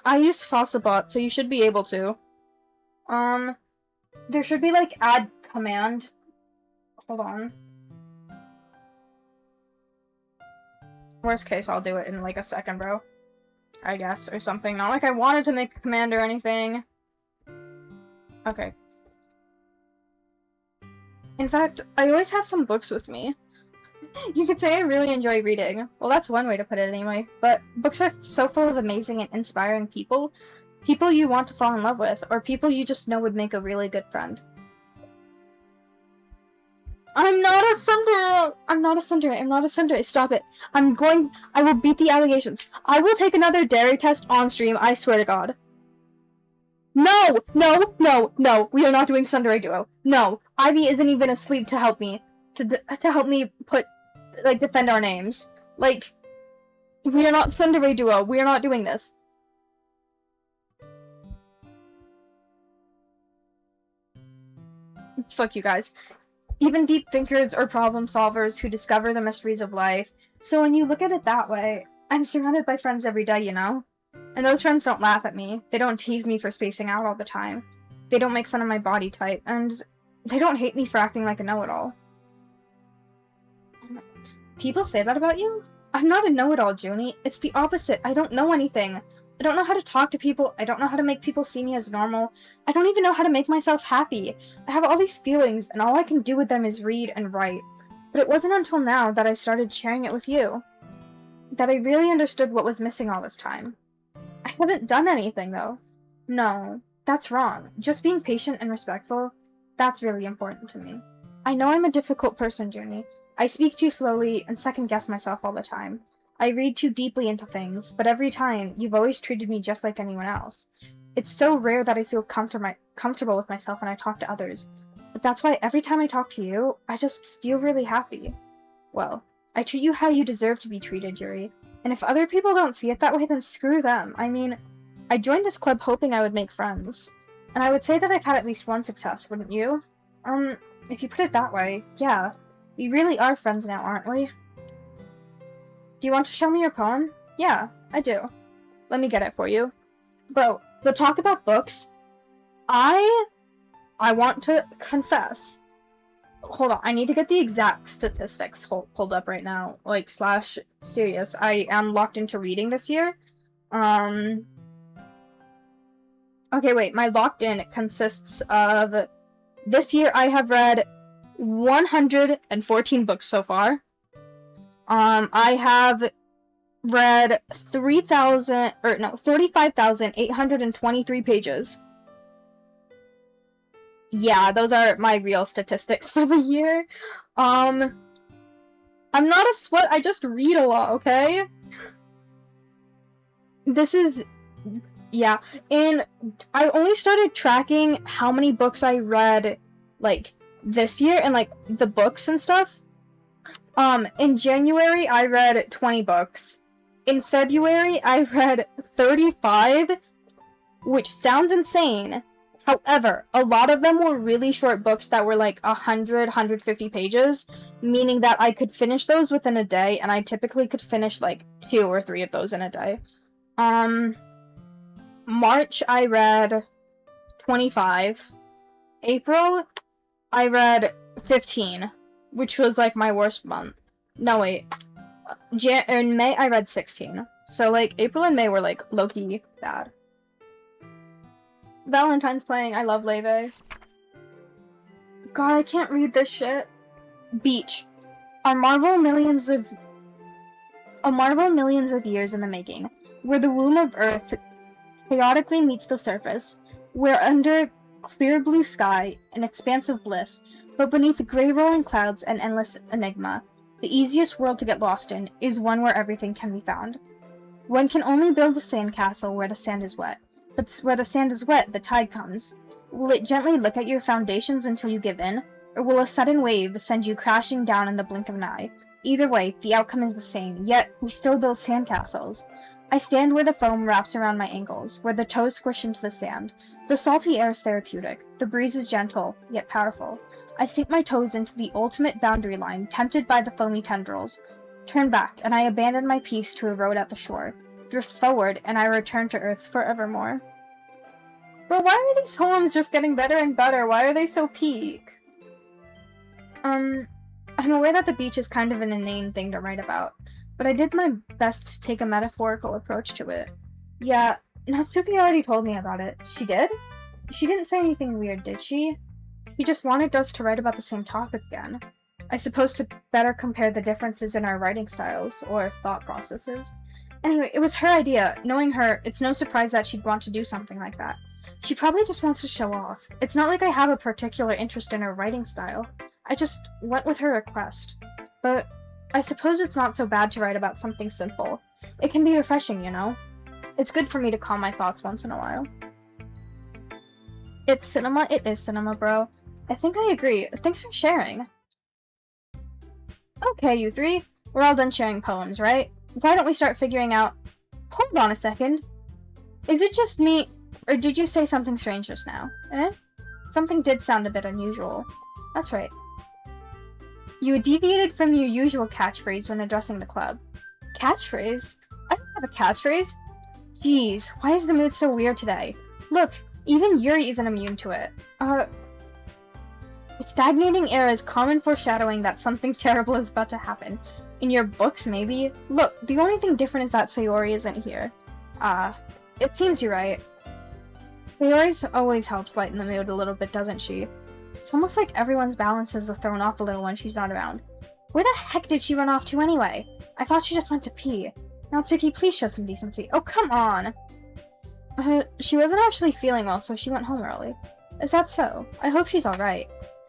I use Fossabot, so you should be able to. There should be, like, add command. Hold on. Worst case, I'll do it in, like, a second, bro. I guess, or something. Not like I wanted to make a command or anything. Okay. In fact, I always have some books with me. You could say I really enjoy reading. Well, that's one way to put it anyway. But books are so full of amazing and inspiring people. People you want to fall in love with, or people you just know would make a really good friend. I'm not a tsundere! I'm not a tsundere. Stop it. I will beat the allegations. I will take another dairy test on stream, I swear to God. No! We are not doing tsundere duo. No. Ivy isn't even asleep to help me. To help me defend our names. Like, we are not tsundere duo. We are not doing this. Fuck you guys. Even deep thinkers or problem solvers who discover the mysteries of life. So when you look at it that way, I'm surrounded by friends every day, you know? And those friends don't laugh at me. They don't tease me for spacing out all the time. They don't make fun of my body type. And they don't hate me for acting like a know-it-all. People say that about you? I'm not a know-it-all, Junie. It's the opposite. I don't know anything. I don't know how to talk to people. I don't know how to make people see me as normal. I don't even know how to make myself happy. I have all these feelings, and all I can do with them is read and write. But it wasn't until now that I started sharing it with you. that I really understood what was missing all this time. I haven't done anything, though. No, that's wrong. Just being patient and respectful, that's really important to me. I know I'm a difficult person, Junie. I speak too slowly and second-guess myself all the time. I read too deeply into things, but every time, you've always treated me just like anyone else. It's so rare that I feel comfortable with myself when I talk to others, but that's why every time I talk to you, I just feel really happy. Well, I treat you how you deserve to be treated, Yuri, and if other people don't see it that way, then screw them. I mean, I joined this club hoping I would make friends, and I would say that I've had at least one success, wouldn't you? If you put it that way, yeah, we really are friends now, aren't we? Do you want to show me your poem? Yeah, I do. Let me get it for you. Bro, the talk about books, I want to confess. Hold on, I need to get the exact statistics pulled up right now. Like, / serious. I am locked into reading this year. Okay, wait, my locked in consists of... This year I have read 114 books so far. I have read 35,823 pages. Yeah, those are my real statistics for the year. I'm not a sweat, I just read a lot, okay? This is... Yeah, and I only started tracking how many books I read, like, this year, and, like, the books and stuff. In January, I read 20 books. In February, I read 35, which sounds insane. However, a lot of them were really short books that were like 100, 150 pages, meaning that I could finish those within a day, and I typically could finish like 2 or 3 of those in a day. March, I read 25. April, I read 15, which was like my worst month. No, wait. In May, I read 16. So, like, April and May were, like, low-key bad. Valentine's playing. I love Leve. God, I can't read this shit. Beach. A marvel millions of years in the making, where the womb of Earth chaotically meets the surface, where under clear blue sky, an expanse of bliss, but beneath gray rolling clouds and endless enigma, the easiest world to get lost in is one where everything can be found. One can only build a sandcastle where the sand is wet, but where the sand is wet, the tide comes. Will it gently lick at your foundations until you give in, or will a sudden wave send you crashing down in the blink of an eye? Either way, the outcome is the same, yet we still build sandcastles. I stand where the foam wraps around my ankles, where the toes squish into the sand. The salty air is therapeutic, the breeze is gentle, yet powerful. I sink my toes into the ultimate boundary line, tempted by the foamy tendrils. Turn back, and I abandon my peace to erode at the shore. Drift forward, and I return to Earth forevermore. Bro, why are these poems just getting better and better? Why are they so peak? I'm aware that the beach is kind of an inane thing to write about, but I did my best to take a metaphorical approach to it. Yeah, Natsuki already told me about it. She did? She didn't say anything weird, did she? He just wanted us to write about the same topic again. I suppose to better compare the differences in our writing styles, or thought processes. Anyway, it was her idea. Knowing her, it's no surprise that she'd want to do something like that. She probably just wants to show off. It's not like I have a particular interest in her writing style. I just went with her request. But I suppose it's not so bad to write about something simple. It can be refreshing, you know? It's good for me to calm my thoughts once in a while. It's cinema, it is cinema, bro. I think I agree. Thanks for sharing. Okay, you three. We're all done sharing poems, right? Why don't we start figuring out... Hold on a second. Is it just me, or did you say something strange just now? Eh? Something did sound a bit unusual. That's right. You deviated from your usual catchphrase when addressing the club. Catchphrase? I don't have a catchphrase. Jeez, why is the mood so weird today? Look, even Yuri isn't immune to it. Stagnating air is common foreshadowing that something terrible is about to happen. In your books, maybe? Look, the only thing different is that Sayori isn't here. It seems you're right. Sayori always helps lighten the mood a little bit, doesn't she? It's almost like everyone's balances are thrown off a little when she's not around. Where the heck did she run off to anyway? I thought she just went to pee. Natsuki, please show some decency. Oh, come on! She wasn't actually feeling well, so she went home early. Is that so? I hope she's alright.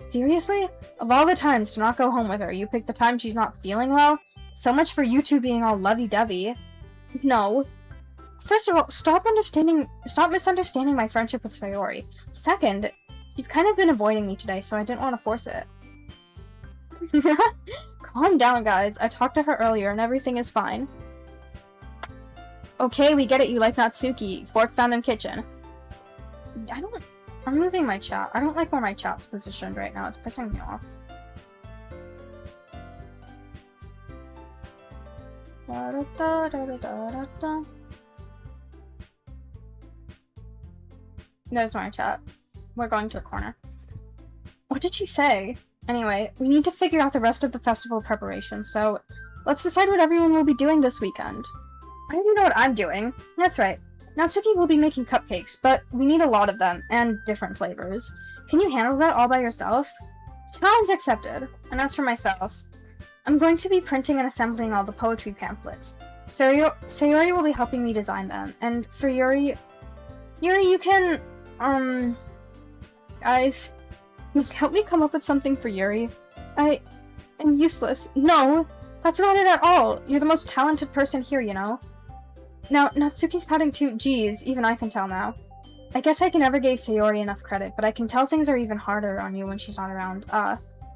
Seriously? Of all the times to not go home with her, you picked the time she's not feeling well? So much for you two being all lovey-dovey. No. First of all, stop misunderstanding my friendship with Sayori. Second, she's kind of been avoiding me today, so I didn't want to force it. Calm down, guys. I talked to her earlier and everything is fine. Okay, we get it. You like Natsuki. Fork found in kitchen. I'm moving my chat. I don't like where my chat's positioned right now. It's pissing me off. There's my chat. We're going to a corner. What did she say? Anyway, we need to figure out the rest of the festival preparations, so let's decide what everyone will be doing this weekend. I already know what I'm doing. That's right. Natsuki will be making cupcakes, but we need a lot of them, and different flavors. Can you handle that all by yourself? Challenge accepted. And as for myself, I'm going to be printing and assembling all the poetry pamphlets. Sayori will be helping me design them, and for Yuri, you can, guys, help me come up with something for Yuri. I'm useless. No, that's not it at all. You're the most talented person here, you know. Now, Natsuki's pouting too. Geez, even I can tell now. I guess I never gave Sayori enough credit, but I can tell things are even harder on you when she's not around.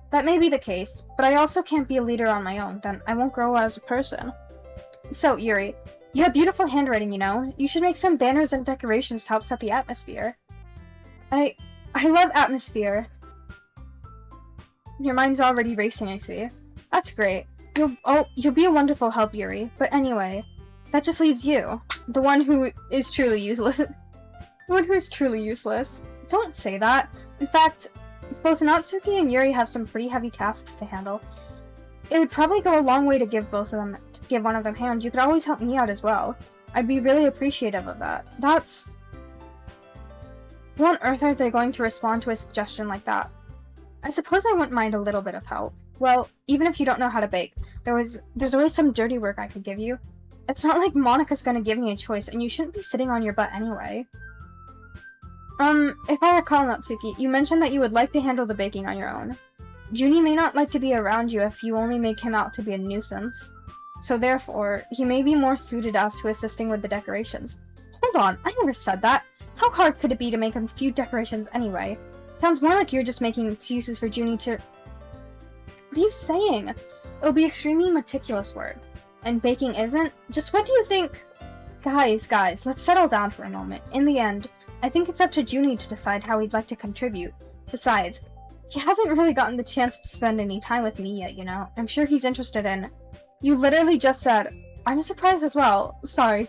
That may be the case, but I also can't be a leader on my own, then I won't grow as a person. So, Yuri, you have beautiful handwriting, you know? You should make some banners and decorations to help set the atmosphere. I love atmosphere. Your mind's already racing, I see. That's great. You'll be a wonderful help, Yuri. But anyway, that just leaves you. The one who is truly useless. The one who's truly useless. Don't say that. In fact, both Natsuki and Yuri have some pretty heavy tasks to handle. It would probably go a long way to give one of them hands. You could always help me out as well. I'd be really appreciative of that. How on earth are they going to respond to a suggestion like that? I suppose I wouldn't mind a little bit of help. Well, even if you don't know how to bake, there's always some dirty work I could give you. It's not like Monika's gonna give me a choice, and you shouldn't be sitting on your butt anyway. If I recall, Natsuki, you mentioned that you would like to handle the baking on your own. Junie may not like to be around you if you only make him out to be a nuisance. So therefore, he may be more suited as to assisting with the decorations. Hold on, I never said that. How hard could it be to make a few decorations anyway? Sounds more like you're just making excuses for Junie to... What are you saying? It'll be extremely meticulous work. And baking isn't? Just what do you think? Guys, let's settle down for a moment. In the end, I think it's up to Junie to decide how he'd like to contribute. Besides, he hasn't really gotten the chance to spend any time with me yet, you know? I'm sure he's interested in... You literally just said, I'm surprised as well. Sorry.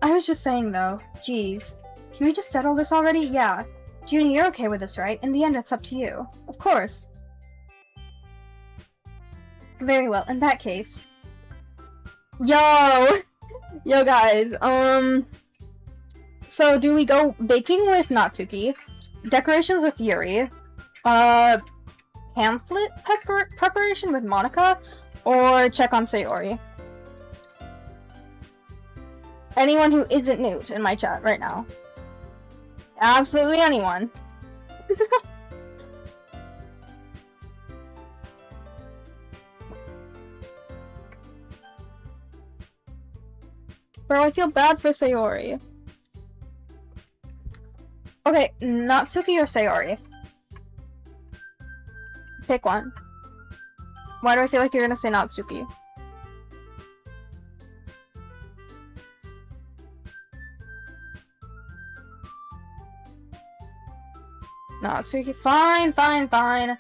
I was just saying though, geez. Can we just settle this already? Yeah. Junie, you're okay with this, right? In the end, it's up to you. Of course. Very well, in that case... Yo, guys, so do we go baking with Natsuki, decorations with Yuri, pamphlet preparation with Monika, or check on Sayori? Anyone who isn't Newt in my chat right now. Absolutely anyone. Bro, I feel bad for Sayori. Okay, Natsuki or Sayori? Pick one. Why do I feel like you're gonna say Natsuki? Natsuki, fine.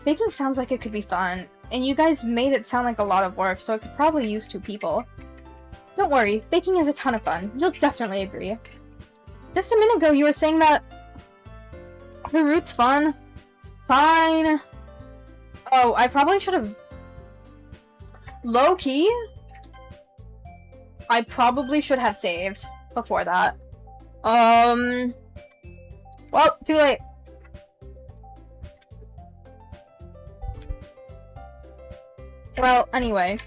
Baking sounds like it could be fun, and you guys made it sound like a lot of work, so it could probably use 2 people. Don't worry, baking is a ton of fun. You'll definitely agree. Just a minute ago, you were saying that... Her root's fun. Fine. Oh, I probably should have... Low-key? I probably should have saved before that. Well, too late. Well, anyway.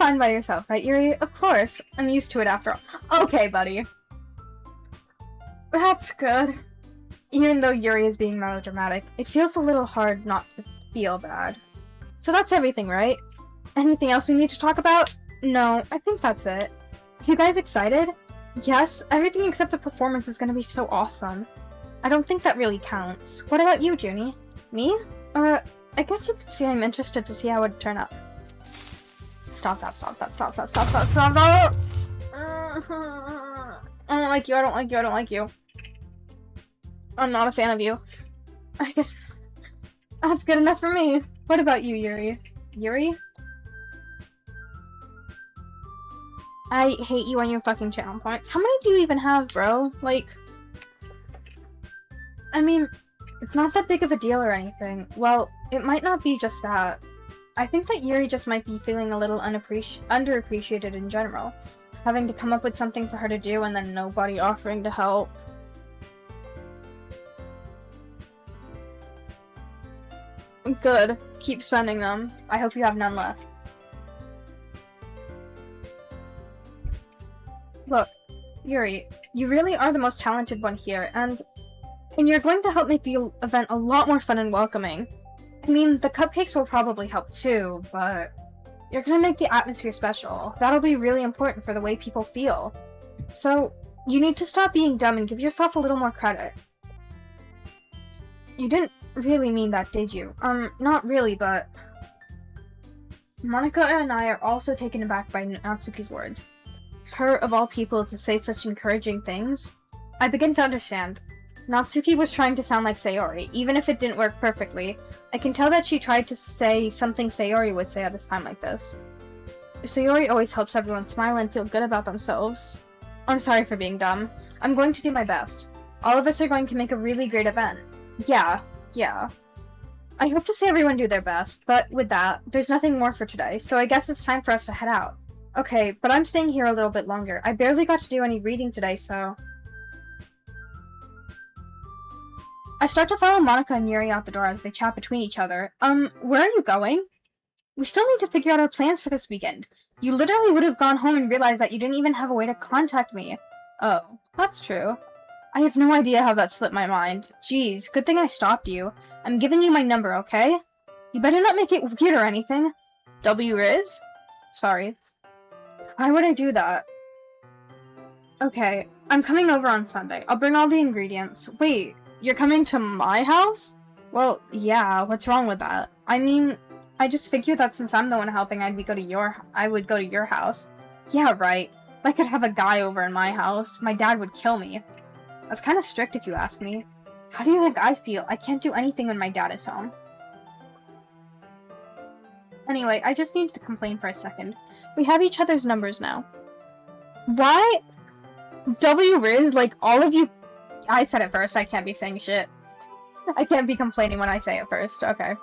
fine by yourself, right, Yuri? Of course. I'm used to it after all. Okay, buddy. That's good. Even though Yuri is being melodramatic, it feels a little hard not to feel bad. So that's everything, right? Anything else we need to talk about? No, I think that's it. You guys excited? Yes, everything except the performance is gonna be so awesome. I don't think that really counts. What about you, Junie? Me? I guess you could see I'm interested to see how it would turn out. Stop that, stop that, stop that, stop that, stop that! I don't like you, I don't like you, I don't like you. I'm not a fan of you. I guess that's good enough for me. What about you, Yuri? Yuri? I hate you on your fucking channel points. How many do you even have, bro? Like, I mean, it's not that big of a deal or anything. Well, it might not be just that. I think that Yuri just might be feeling a little underappreciated in general. Having to come up with something for her to do and then nobody offering to help. Good. Keep spending them. I hope you have none left. Look, Yuri, you really are the most talented one here, and you're going to help make the event a lot more fun and welcoming. I mean, the cupcakes will probably help too, but you're gonna make the atmosphere special. That'll be really important for the way people feel. So, you need to stop being dumb and give yourself a little more credit. You didn't really mean that, did you? Not really, but Monica and I are also taken aback by Natsuki's words. Her, of all people, to say such encouraging things. I begin to understand. Natsuki was trying to sound like Sayori, even if it didn't work perfectly. I can tell that she tried to say something Sayori would say at a time like this. Sayori always helps everyone smile and feel good about themselves. I'm sorry for being dumb. I'm going to do my best. All of us are going to make a really great event. Yeah. I hope to see everyone do their best, but with that, there's nothing more for today, so I guess it's time for us to head out. Okay, but I'm staying here a little bit longer. I barely got to do any reading today, so... I start to follow Monica and Yuri out the door as they chat between each other. Where are you going? We still need to figure out our plans for this weekend. You literally would have gone home and realized that you didn't even have a way to contact me. Oh, that's true. I have no idea how that slipped my mind. Jeez, good thing I stopped you. I'm giving you my number, okay? You better not make it weird or anything. W Riz? Sorry. Why would I do that? Okay, I'm coming over on Sunday. I'll bring all the ingredients. Wait, you're coming to my house? Well, yeah, what's wrong with that? I mean, I just figured that since I'm the one helping, I would go to your house. Yeah, right. If I could have a guy over in my house, my dad would kill me. That's kind of strict if you ask me. How do you think I feel? I can't do anything when my dad is home. Anyway, I just need to complain for a second. We have each other's numbers now. Why? W Riz, like, all of you... I said it first, I can't be saying shit. I can't be complaining when I say it first, okay.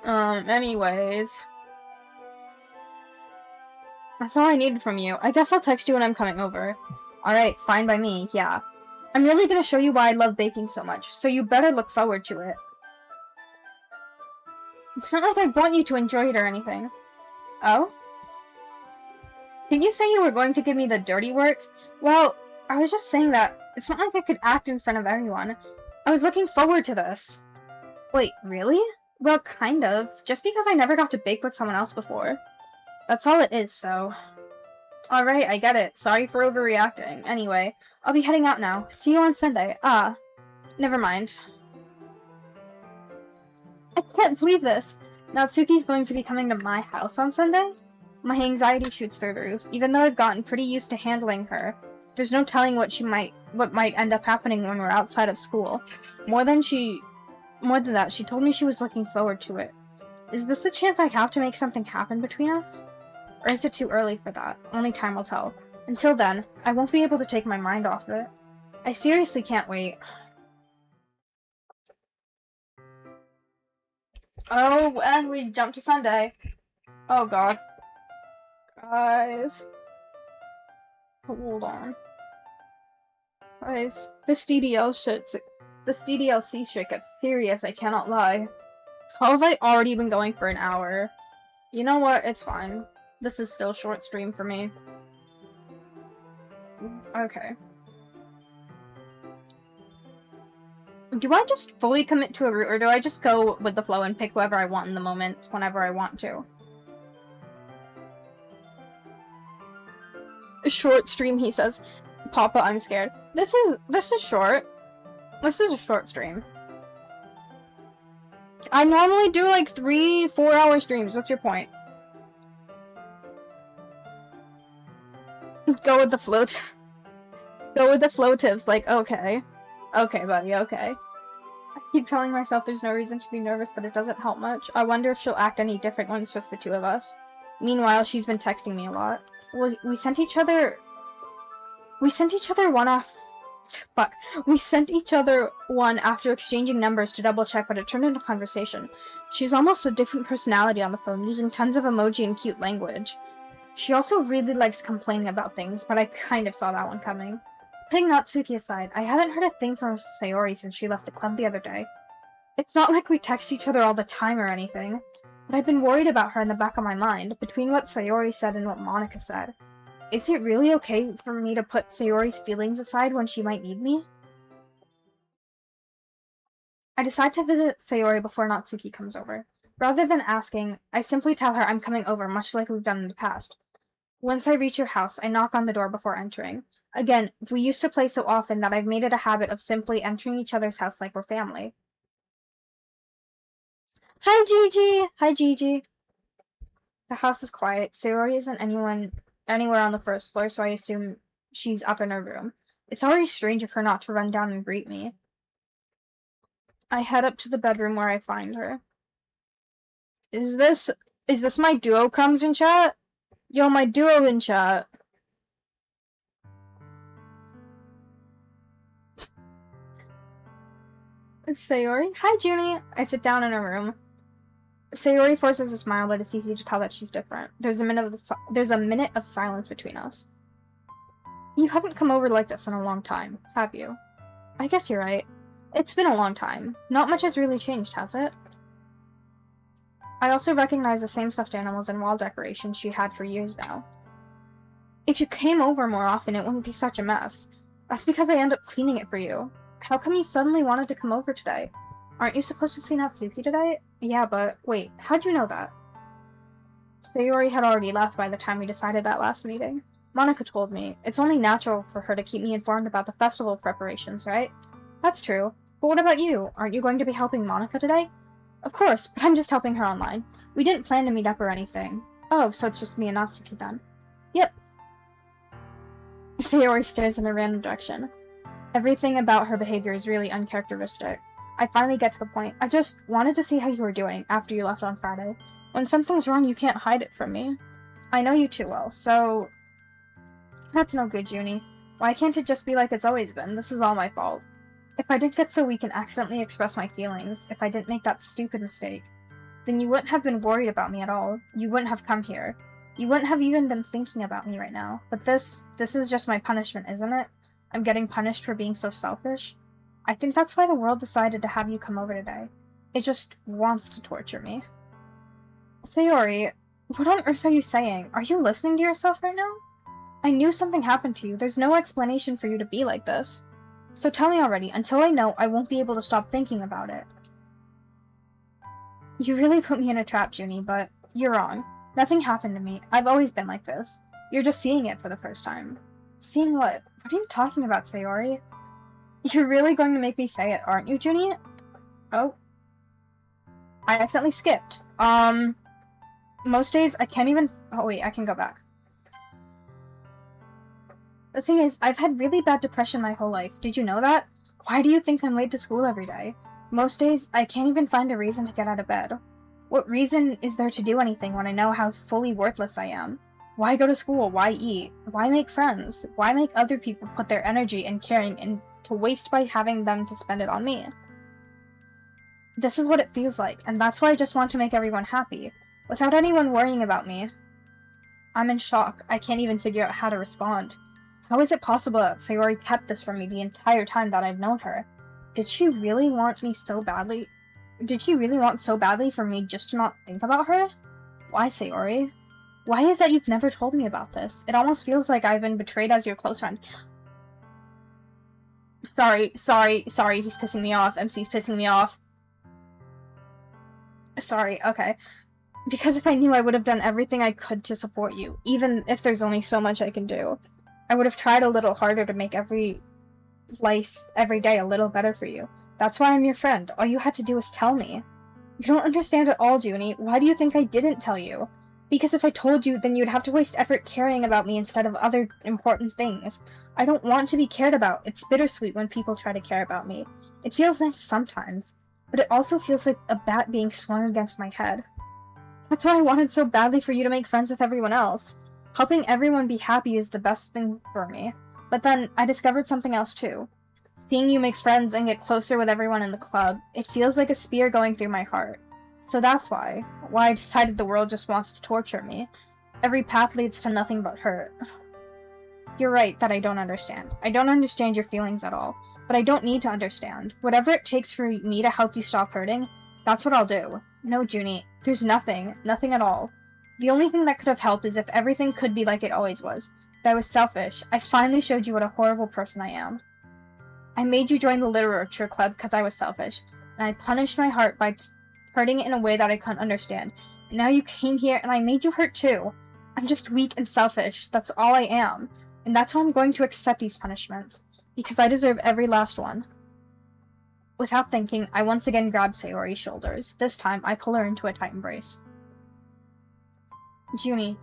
Anyways... That's all I needed from you. I guess I'll text you when I'm coming over. Alright, fine by me, yeah. I'm really gonna show you why I love baking so much, so you better look forward to it. It's not like I want you to enjoy it or anything. Oh? Did you say you were going to give me the dirty work? Well, I was just saying that it's not like I could act in front of everyone. I was looking forward to this. Wait, really? Well, kind of. Just because I never got to bake with someone else before. That's all it is, so... Alright, I get it. Sorry for overreacting. Anyway, I'll be heading out now. See you on Sunday. Ah, never mind. I can't believe this. Natsuki's going to be coming to my house on Sunday? My anxiety shoots through the roof. Even though I've gotten pretty used to handling her, there's no telling what might end up happening when we're outside of school. More than that, she told me she was looking forward to it. Is this the chance I have to make something happen between us? Or is it too early for that? Only time will tell. Until then, I won't be able to take my mind off it. I seriously can't wait. Oh, and we jump to Sunday. Oh god. Guys. Hold on. Guys, this ddlc shit gets serious, I cannot lie. How have I already been going for an hour? You know what? It's fine. This is still short stream for me. Okay. Do I just fully commit to a route, or do I just go with the flow and pick whoever I want in the moment, whenever I want to? A short stream, he says. Papa, I'm scared. This is short. This is a short stream. I normally do like 3-4 hour streams. What's your point? Go with the float. Go with the floatives. Like, okay. Okay, buddy, okay. I keep telling myself there's no reason to be nervous, but it doesn't help much. I wonder if she'll act any different when it's just the two of us. Meanwhile, she's been texting me a lot. We sent each other one off. Fuck. We sent each other one after exchanging numbers to double check, but it turned into conversation. She's almost a different personality on the phone, using tons of emoji and cute language. She also really likes complaining about things, but I kind of saw that one coming. Putting Natsuki aside, I haven't heard a thing from Sayori since she left the club the other day. It's not like we text each other all the time or anything, but I've been worried about her in the back of my mind, between what Sayori said and what Monica said. Is it really okay for me to put Sayori's feelings aside when she might need me? I decide to visit Sayori before Natsuki comes over. Rather than asking, I simply tell her I'm coming over, much like we've done in the past. Once I reach your house, I knock on the door before entering. Again, we used to play so often that I've made it a habit of simply entering each other's house like we're family. Hi, Gigi! Hi, Gigi. The house is quiet. Sayori isn't anywhere on the first floor, so I assume she's up in her room. It's already strange of her not to run down and greet me. I head up to the bedroom where I find her. Is this my duo comes in chat? Yo, my duo in chat. Sayori? Hi, Junie. I sit down in her room. Sayori forces a smile, but it's easy to tell that she's different. There's a minute of silence between us. You haven't come over like this in a long time, have you? I guess you're right. It's been a long time. Not much has really changed, has it? I also recognize the same stuffed animals and wall decorations she had for years now. If you came over more often, it wouldn't be such a mess. That's because I end up cleaning it for you. How come you suddenly wanted to come over today? Aren't you supposed to see Natsuki today? Yeah, but wait, how'd you know that? Sayori had already left by the time we decided that last meeting. Monica told me. It's only natural for her to keep me informed about the festival preparations, right? That's true. But what about you? Aren't you going to be helping Monica today? Of course, but I'm just helping her online. We didn't plan to meet up or anything. Oh, so it's just me and Natsuki then. Yep. Sayori stares in a random direction. Everything about her behavior is really uncharacteristic. I finally get to the point. I just wanted to see how you were doing after you left on Friday. When something's wrong, you can't hide it from me. I know you too well, so... That's no good, Junie. Why can't it just be like it's always been? This is all my fault. If I didn't get so weak and accidentally express my feelings, if I didn't make that stupid mistake, then you wouldn't have been worried about me at all. You wouldn't have come here. You wouldn't have even been thinking about me right now. But this is just my punishment, isn't it? I'm getting punished for being so selfish. I think that's why the world decided to have you come over today. It just wants to torture me. Sayori, what on earth are you saying? Are you listening to yourself right now? I knew something happened to you. There's no explanation for you to be like this. So tell me already. Until I know, I won't be able to stop thinking about it. You really put me in a trap, Junie, but you're wrong. Nothing happened to me. I've always been like this. You're just seeing it for the first time. Seeing what? What are you talking about, Sayori? You're really going to make me say it, aren't you, Junie? Oh. I accidentally skipped. Most days I can't even... Oh wait, I can go back. The thing is, I've had really bad depression my whole life. Did you know that? Why do you think I'm late to school every day? Most days, I can't even find a reason to get out of bed. What reason is there to do anything when I know how fully worthless I am? Why go to school? Why eat? Why make friends? Why make other people put their energy and caring into waste by having them to spend it on me? This is what it feels like, and that's why I just want to make everyone happy, without anyone worrying about me. I'm in shock. I can't even figure out how to respond. How is it possible that Sayori kept this from me the entire time that I've known her? Did she really want me so badly? Did she really want so badly for me just to not think about her? Why, Sayori? Why is that you've never told me about this? It almost feels like I've been betrayed as your close friend. Sorry, he's pissing me off. MC's pissing me off. Sorry, okay. Because if I knew, I would have done everything I could to support you, even if there's only so much I can do. I would have tried a little harder to make every day a little better for you. That's why I'm your friend. All you had to do was tell me. You don't understand at all, Junie. Why do you think I didn't tell you? Because if I told you, then you'd have to waste effort caring about me instead of other important things. I don't want to be cared about. It's bittersweet when people try to care about me. It feels nice sometimes, but it also feels like a bat being swung against my head. That's why I wanted so badly for you to make friends with everyone else. Helping everyone be happy is the best thing for me. But then, I discovered something else too. Seeing you make friends and get closer with everyone in the club, it feels like a spear going through my heart. So that's why I decided the world just wants to torture me. Every path leads to nothing but hurt. You're right that I don't understand. I don't understand your feelings at all, but I don't need to understand. Whatever it takes for me to help you stop hurting, that's what I'll do. No, Junie, there's nothing at all. The only thing that could have helped is if everything could be like it always was. But I was selfish. I finally showed you what a horrible person I am. I made you join the literature club because I was selfish, and I punished my heart by hurting it in a way that I couldn't understand. And now you came here and I made you hurt too. I'm just weak and selfish. That's all I am. And that's why I'm going to accept these punishments. Because I deserve every last one. Without thinking, I once again grabbed Sayori's shoulders. This time, I pull her into a tight embrace. Junie,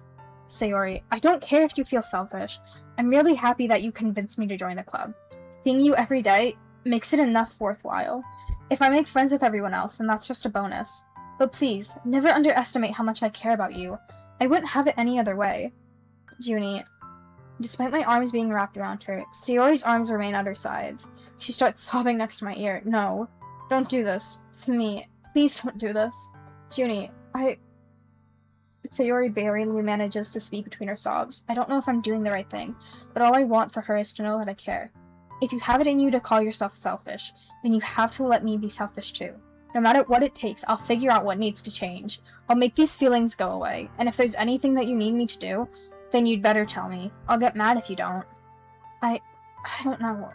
Sayori, I don't care if you feel selfish. I'm really happy that you convinced me to join the club. Seeing you every day makes it enough worthwhile. If I make friends with everyone else, then that's just a bonus. But please, never underestimate how much I care about you. I wouldn't have it any other way. Junie, despite my arms being wrapped around her, Sayori's arms remain at her sides. She starts sobbing next to my ear. No, don't do this. To me. Please don't do this. Junie, Sayori barely manages to speak between her sobs. I don't know if I'm doing the right thing, but all I want for her is to know that I care. If you have it in you to call yourself selfish, then you have to let me be selfish too. No matter what it takes, I'll figure out what needs to change. I'll make these feelings go away, and if there's anything that you need me to do, then you'd better tell me. I'll get mad if you don't. I don't know.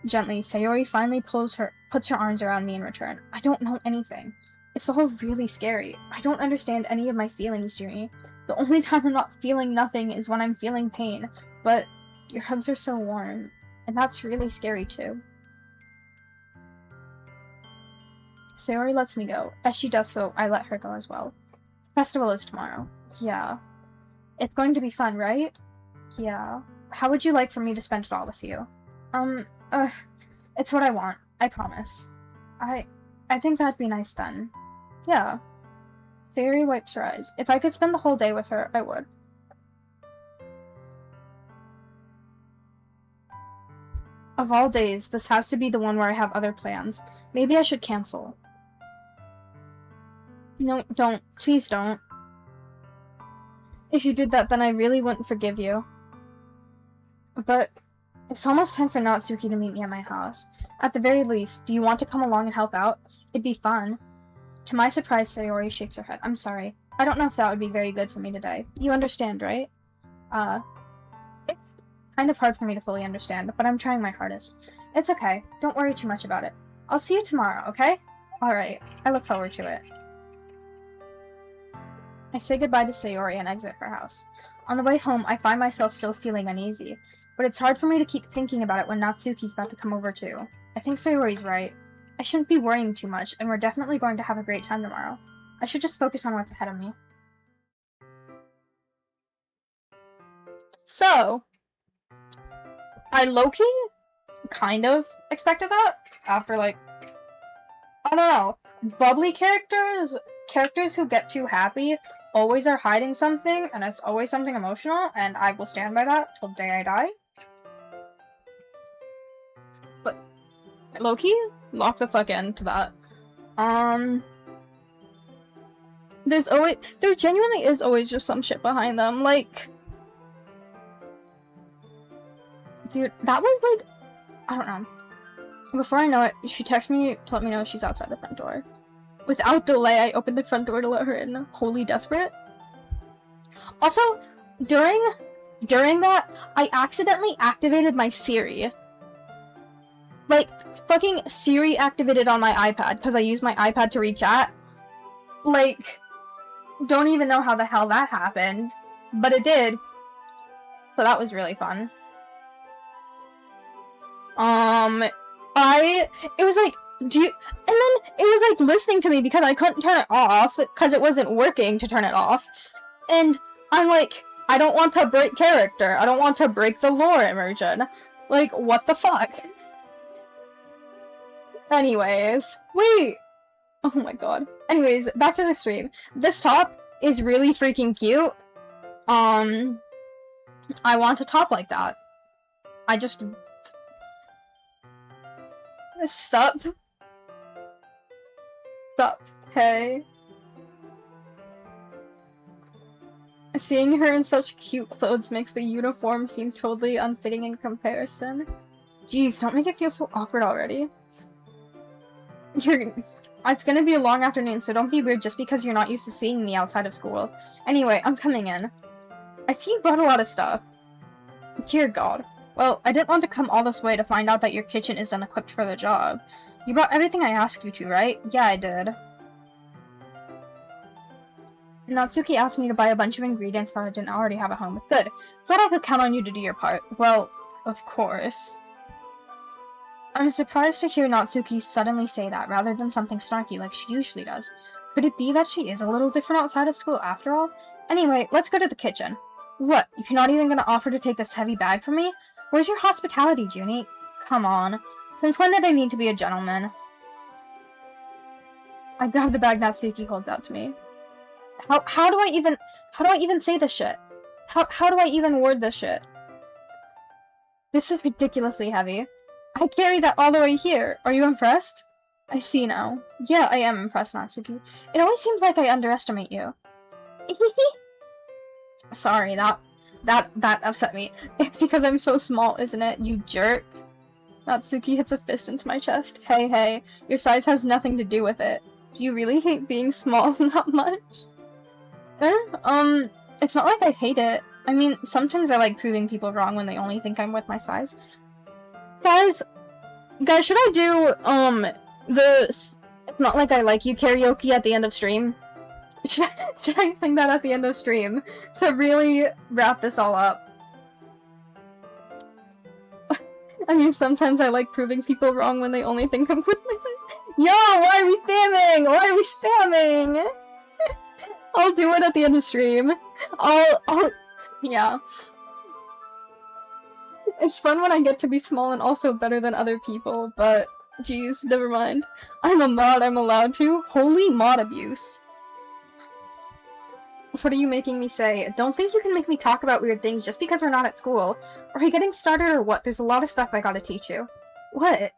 Gently, Sayori finally puts her arms around me in return. I don't know anything. It's all really scary. I don't understand any of my feelings, Junie. The only time I'm not feeling nothing is when I'm feeling pain, but your hugs are so warm, and that's really scary too. Sayori lets me go. As she does so, I let her go as well. The festival is tomorrow. Yeah. It's going to be fun, right? Yeah. How would you like for me to spend it all with you? It's what I want. I promise. I think that'd be nice then. Yeah. Sayori wipes her eyes. If I could spend the whole day with her, I would. Of all days, this has to be the one where I have other plans. Maybe I should cancel. No, don't. Please don't. If you did that, then I really wouldn't forgive you. But it's almost time for Natsuki to meet me at my house. At the very least, do you want to come along and help out? It'd be fun. To my surprise, Sayori shakes her head. I'm sorry. I don't know if that would be very good for me today. You understand, right? It's kind of hard for me to fully understand, but I'm trying my hardest. It's okay. Don't worry too much about it. I'll see you tomorrow, okay? Alright. I look forward to it. I say goodbye to Sayori and exit her house. On the way home, I find myself still feeling uneasy, but it's hard for me to keep thinking about it when Natsuki's about to come over too. I think Sayori's right. I shouldn't be worrying too much, and we're definitely going to have a great time tomorrow. I should just focus on what's ahead of me. So, I low-key kind of expected that after, like, I don't know, bubbly characters who get too happy always are hiding something, and it's always something emotional, and I will stand by that till the day I die. But low-key, lock the fuck into that. There genuinely is always just some shit behind them, like, dude, that was like, I don't know. Before I know it, she texts me to let me know she's outside the front door. Without delay, I opened the front door to let her in. Wholly desperate. Also, during that, I accidentally activated my Siri. Like, fucking Siri activated on my iPad, because I used my iPad to read chat. Like, don't even know how the hell that happened. But it did. So that was really fun. It was like, and then it was like listening to me because I couldn't turn it off, because it wasn't working to turn it off. And I'm like, I don't want to break character. I don't want to break the lore immersion. Like, what the fuck? Anyways, wait! Oh my god. Anyways, back to the stream. This top is really freaking cute. I want a top like that. I just... Sup? Sup? Hey. Seeing her in such cute clothes makes the uniform seem totally unfitting in comparison. Jeez, don't make it feel so awkward already. It's gonna be a long afternoon, so don't be weird just because you're not used to seeing me outside of school. Anyway, I'm coming in. I see you brought a lot of stuff. Dear God. Well, I didn't want to come all this way to find out that your kitchen is unequipped for the job. You brought everything I asked you to, right? Yeah, I did. Natsuki asked me to buy a bunch of ingredients that I didn't already have at home. Good. Thought I could count on you to do your part. Well, of course. I'm surprised to hear Natsuki suddenly say that, rather than something snarky like she usually does. Could it be that she is a little different outside of school after all? Anyway, let's go to the kitchen. What, you're not even gonna offer to take this heavy bag from me? Where's your hospitality, Junie? Come on. Since when did I need to be a gentleman? I grabbed the bag Natsuki holds out to me. How do I even say this shit? How do I even word this shit? This is ridiculously heavy. I carried that all the way here. Are you impressed? I see now. Yeah, I am impressed, Natsuki. It always seems like I underestimate you. Sorry, that upset me. It's because I'm so small, isn't it, you jerk? Natsuki hits a fist into my chest. Hey, your size has nothing to do with it. Do you really hate being small that much? It's not like I hate it. I mean, sometimes I like proving people wrong when they only think I'm with my size. Guys, should I do, it's not like I like you karaoke at the end of stream? Should I sing that at the end of stream to really wrap this all up? I mean, sometimes I like proving people wrong when they only think I'm with my size. Yo, why are we spamming? Why are we spamming? I'll do it at the end of stream. Yeah. It's fun when I get to be small and also better than other people, but geez, never mind. I'm a mod, I'm allowed to. Holy mod abuse. What are you making me say? Don't think you can make me talk about weird things just because we're not at school. Are you getting started or what? There's a lot of stuff I gotta teach you. What?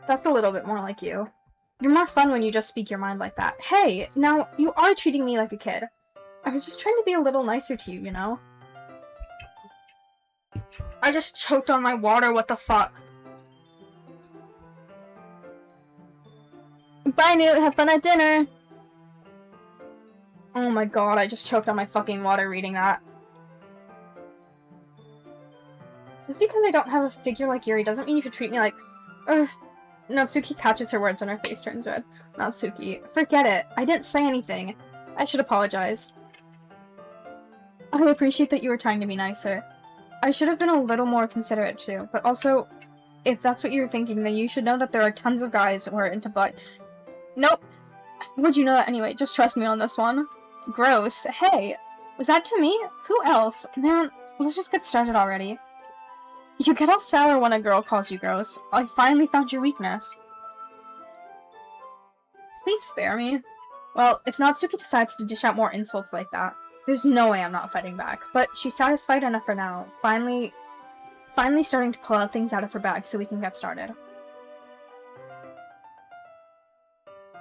That's a little bit more like you. You're more fun when you just speak your mind like that. Hey, now, you are treating me like a kid. I was just trying to be a little nicer to you, you know? I just choked on my water, what the fuck? Bye, Newt, have fun at dinner! Oh my god, I just choked on my fucking water reading that. Just because I don't have a figure like Yuri doesn't mean you should treat me like... Ugh. Natsuki catches her words and her face turns red. Natsuki, forget it. I didn't say anything. I should apologize. I appreciate that you were trying to be nicer. I should have been a little more considerate too, but also, if that's what you're thinking, then you should know that there are tons of guys who are into butt. Nope. Would you know that anyway? Just trust me on this one. Gross. Hey, was that to me? Who else? Man, let's just get started already. You get all sour when a girl calls you gross. I finally found your weakness. Please spare me. Well, if Natsuki decides to dish out more insults like that, there's no way I'm not fighting back. But she's satisfied enough for now. Finally starting to pull out things out of her bag so we can get started.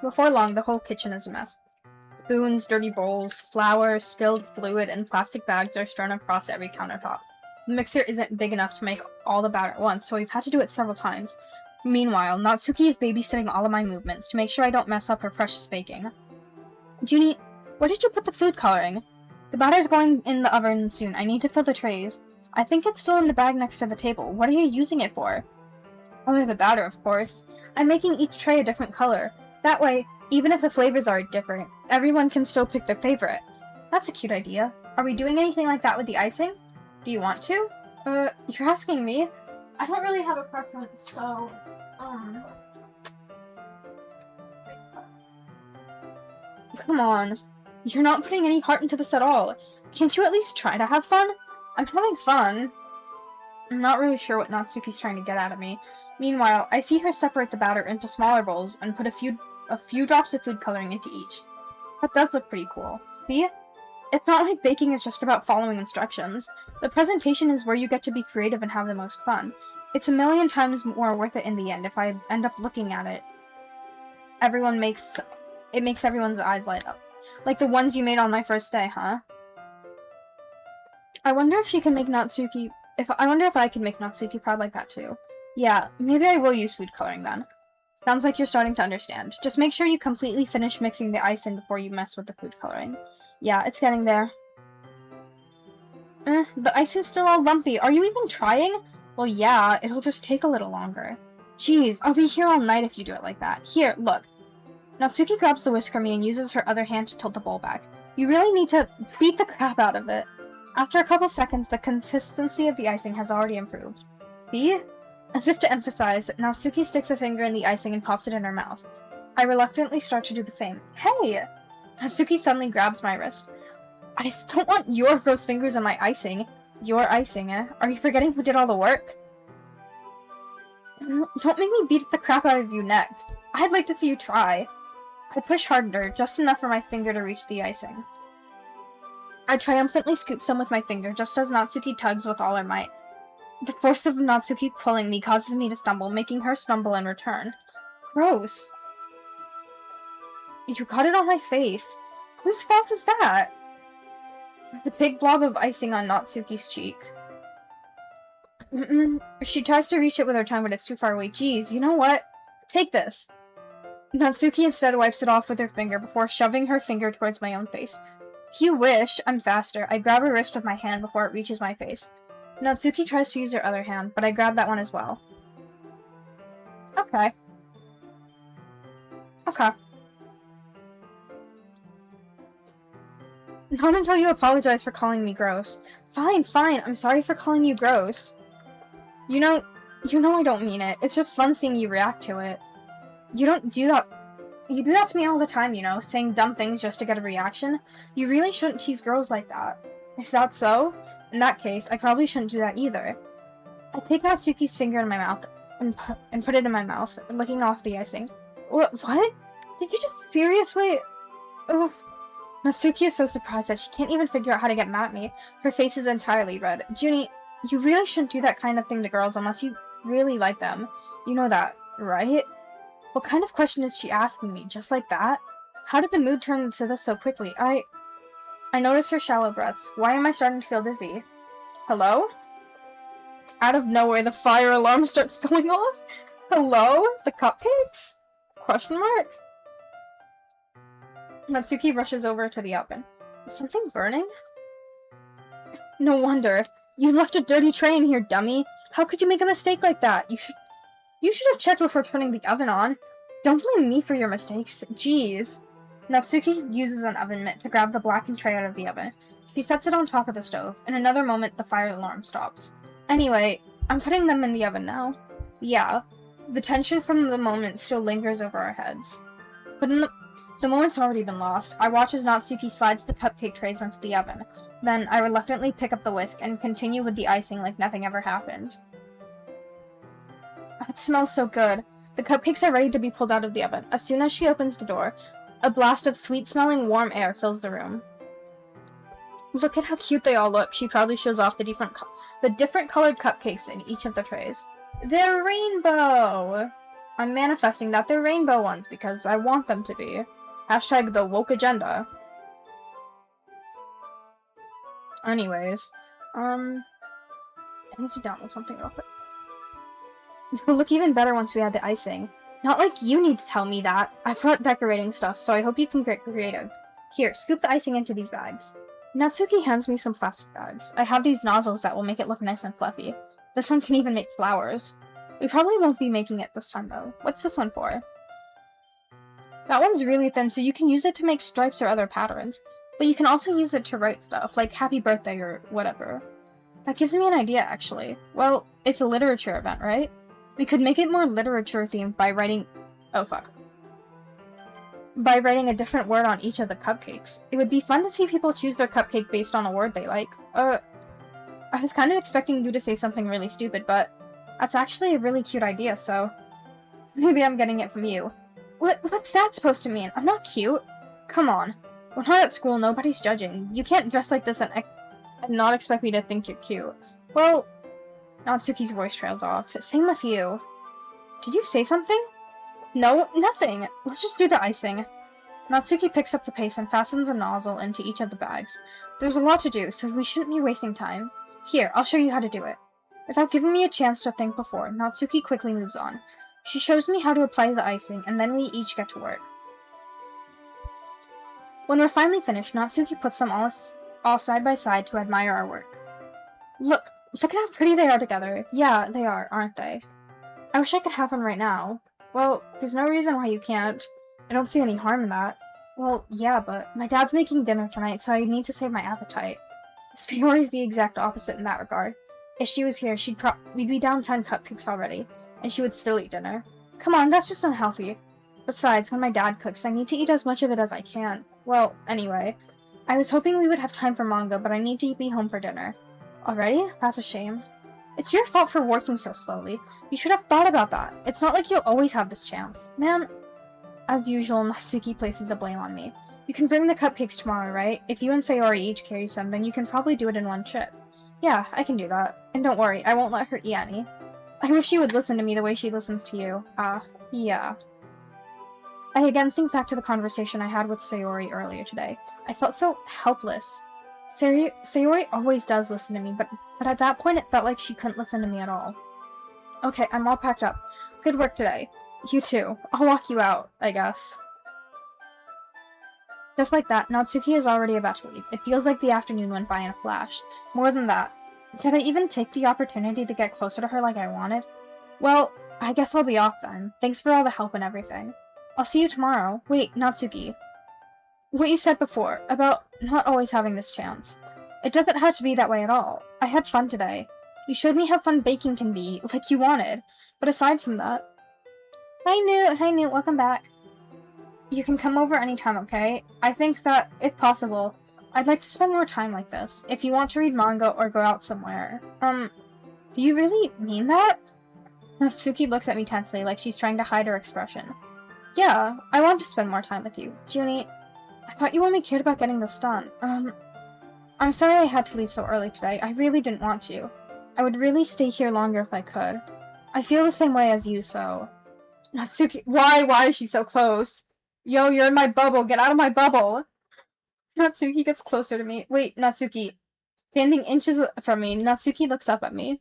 Before long, the whole kitchen is a mess. Spoons, dirty bowls, flour, spilled fluid, and plastic bags are strewn across every countertop. The mixer isn't big enough to make all the batter at once, so we've had to do it several times. Meanwhile, Natsuki is babysitting all of my movements to make sure I don't mess up her precious baking. Junie, where did you put the food coloring? The batter's going in the oven soon. I need to fill the trays. I think it's still in the bag next to the table. What are you using it for? Only the batter, of course. I'm making each tray a different color. That way, even if the flavors are different, everyone can still pick their favorite. That's a cute idea. Are we doing anything like that with the icing? Do you want to? You're asking me? I don't really have a preference, so, Come on. You're not putting any heart into this at all. Can't you at least try to have fun? I'm having fun. I'm not really sure what Natsuki's trying to get out of me. Meanwhile, I see her separate the batter into smaller bowls and put a few drops of food coloring into each. That does look pretty cool. See? It's not like baking is just about following instructions. The presentation is where you get to be creative and have the most fun. It's a million times more worth it in the end if I end up looking at it. It makes everyone's eyes light up. Like the ones you made on my first day, huh? I wonder if I can make Natsuki proud like that too. Yeah, maybe I will use food coloring then. Sounds like you're starting to understand. Just make sure you completely finish mixing the icing before you mess with the food coloring. Yeah, it's getting there. The icing's still all lumpy. Are you even trying? Well, yeah, it'll just take a little longer. Jeez, I'll be here all night if you do it like that. Here, look. Natsuki grabs the whisk from me and uses her other hand to tilt the bowl back. You really need to beat the crap out of it. After a couple seconds, the consistency of the icing has already improved. See? As if to emphasize, Natsuki sticks a finger in the icing and pops it in her mouth. I reluctantly start to do the same. Hey! Natsuki suddenly grabs my wrist. I don't want your gross fingers on my icing. Your icing, eh? Are you forgetting who did all the work? Don't make me beat the crap out of you next. I'd like to see you try. I push harder, just enough for my finger to reach the icing. I triumphantly scoop some with my finger, just as Natsuki tugs with all her might. The force of Natsuki pulling me causes me to stumble, making her stumble in return. Gross. You got it on my face. Whose fault is that? The big blob of icing on Natsuki's cheek. She tries to reach it with her tongue, but it's too far away. Geez, you know what? Take this. Natsuki instead wipes it off with her finger before shoving her finger towards my own face. You wish. I'm faster. I grab her wrist with my hand before it reaches my face. Natsuki tries to use her other hand, but I grab that one as well. Okay. Not until you apologize for calling me gross. Fine. I'm sorry for calling you gross. You know I don't mean it. It's just fun seeing you react to it. You don't do that. You do that to me all the time, you know, saying dumb things just to get a reaction. You really shouldn't tease girls like that. Is that so? In that case, I probably shouldn't do that either. I take Natsuki's finger in my mouth and put it in my mouth, licking off the icing. What? Did you just seriously? Oof. Natsuki is so surprised that she can't even figure out how to get mad at me. Her face is entirely red. Junie, you really shouldn't do that kind of thing to girls unless you really like them. You know that, right? What kind of question is she asking me, just like that? How did the mood turn into this so quickly? I notice her shallow breaths. Why am I starting to feel dizzy? Hello? Out of nowhere, the fire alarm starts going off. Hello? The cupcakes? Question mark? Natsuki rushes over to the oven. Is something burning? No wonder. You left a dirty tray in here, dummy. How could you make a mistake like that? You should have checked before turning the oven on. Don't blame me for your mistakes. Jeez. Natsuki uses an oven mitt to grab the blackened tray out of the oven. She sets it on top of the stove. In another moment, the fire alarm stops. Anyway, I'm putting them in the oven now. Yeah, the tension from the moment still lingers over our heads. But the moment's already been lost. I watch as Natsuki slides the cupcake trays into the oven. Then, I reluctantly pick up the whisk and continue with the icing like nothing ever happened. It smells so good. The cupcakes are ready to be pulled out of the oven. As soon as she opens the door, a blast of sweet-smelling warm air fills the room. Look at how cute they all look. She proudly shows off the different colored cupcakes in each of the trays. They're rainbow! I'm manifesting that they're rainbow ones because I want them to be. Hashtag the woke agenda. Anyways, I need to download something real quick. It'll look even better once we add the icing. Not like you need to tell me that. I brought decorating stuff, so I hope you can get creative. Here, scoop the icing into these bags. Natsuki hands me some plastic bags. I have these nozzles that will make it look nice and fluffy. This one can even make flowers. We probably won't be making it this time, though. What's this one for? That one's really thin, so you can use it to make stripes or other patterns. But you can also use it to write stuff, like happy birthday or whatever. That gives me an idea, actually. Well, it's a literature event, right? We could make it more literature-themed by writing... Oh, fuck. By writing a different word on each of the cupcakes. It would be fun to see people choose their cupcake based on a word they like. I was kind of expecting you to say something really stupid, but that's actually a really cute idea, so... Maybe I'm getting it from you. What's that supposed to mean? I'm not cute. Come on. We're not at school, nobody's judging. You can't dress like this and not expect me to think you're cute. Well... Natsuki's voice trails off. Same with you. Did you say something? No, nothing. Let's just do the icing. Natsuki picks up the paste and fastens a nozzle into each of the bags. There's a lot to do, so we shouldn't be wasting time. Here, I'll show you how to do it. Without giving me a chance to think before, Natsuki quickly moves on. She shows me how to apply the icing, and then we each get to work. When we're finally finished, Natsuki puts them all side by side to admire our work. Look at how pretty they are together. Yeah, they are, aren't they? I wish I could have one right now. Well, there's no reason why you can't. I don't see any harm in that. Well, yeah, but my dad's making dinner tonight, so I need to save my appetite. Sayori's the exact opposite in that regard. If she was here, we'd be down 10 cupcakes already, and she would still eat dinner. Come on, that's just unhealthy. Besides, when my dad cooks, I need to eat as much of it as I can. Well, anyway, I was hoping we would have time for manga, but I need to be home for dinner. Already? That's a shame. It's your fault for working so slowly. You should have thought about that. It's not like you'll always have this chance. Man, as usual, Natsuki places the blame on me. You can bring the cupcakes tomorrow, right? If you and Sayori each carry some, then you can probably do it in one trip. Yeah, I can do that. And don't worry, I won't let her eat any. I wish she would listen to me the way she listens to you. Yeah. I again think back to the conversation I had with Sayori earlier today. I felt so helpless. Sayori always does listen to me, but at that point it felt like she couldn't listen to me at all. Okay, I'm all packed up. Good work today. You too. I'll walk you out, I guess. Just like that, Natsuki is already about to leave. It feels like the afternoon went by in a flash. More than that, did I even take the opportunity to get closer to her like I wanted? Well, I guess I'll be off then. Thanks for all the help and everything. I'll see you tomorrow. Wait, Natsuki. What you said before, about not always having this chance. It doesn't have to be that way at all. I had fun today. You showed me how fun baking can be, like you wanted. But aside from that... Hi Newt, welcome back. You can come over anytime, okay? I think that, if possible, I'd like to spend more time like this. If you want to read manga or go out somewhere. Do you really mean that? Natsuki looks at me tensely, like she's trying to hide her expression. Yeah, I want to spend more time with you. Junie, I thought you only cared about getting this done. I'm sorry I had to leave so early today. I really didn't want to. I would really stay here longer if I could. I feel the same way as you, so... Natsuki, why is she so close? Yo, you're in my bubble. Get out of my bubble. Natsuki gets closer to me. Wait, Natsuki. Standing inches from me, Natsuki looks up at me.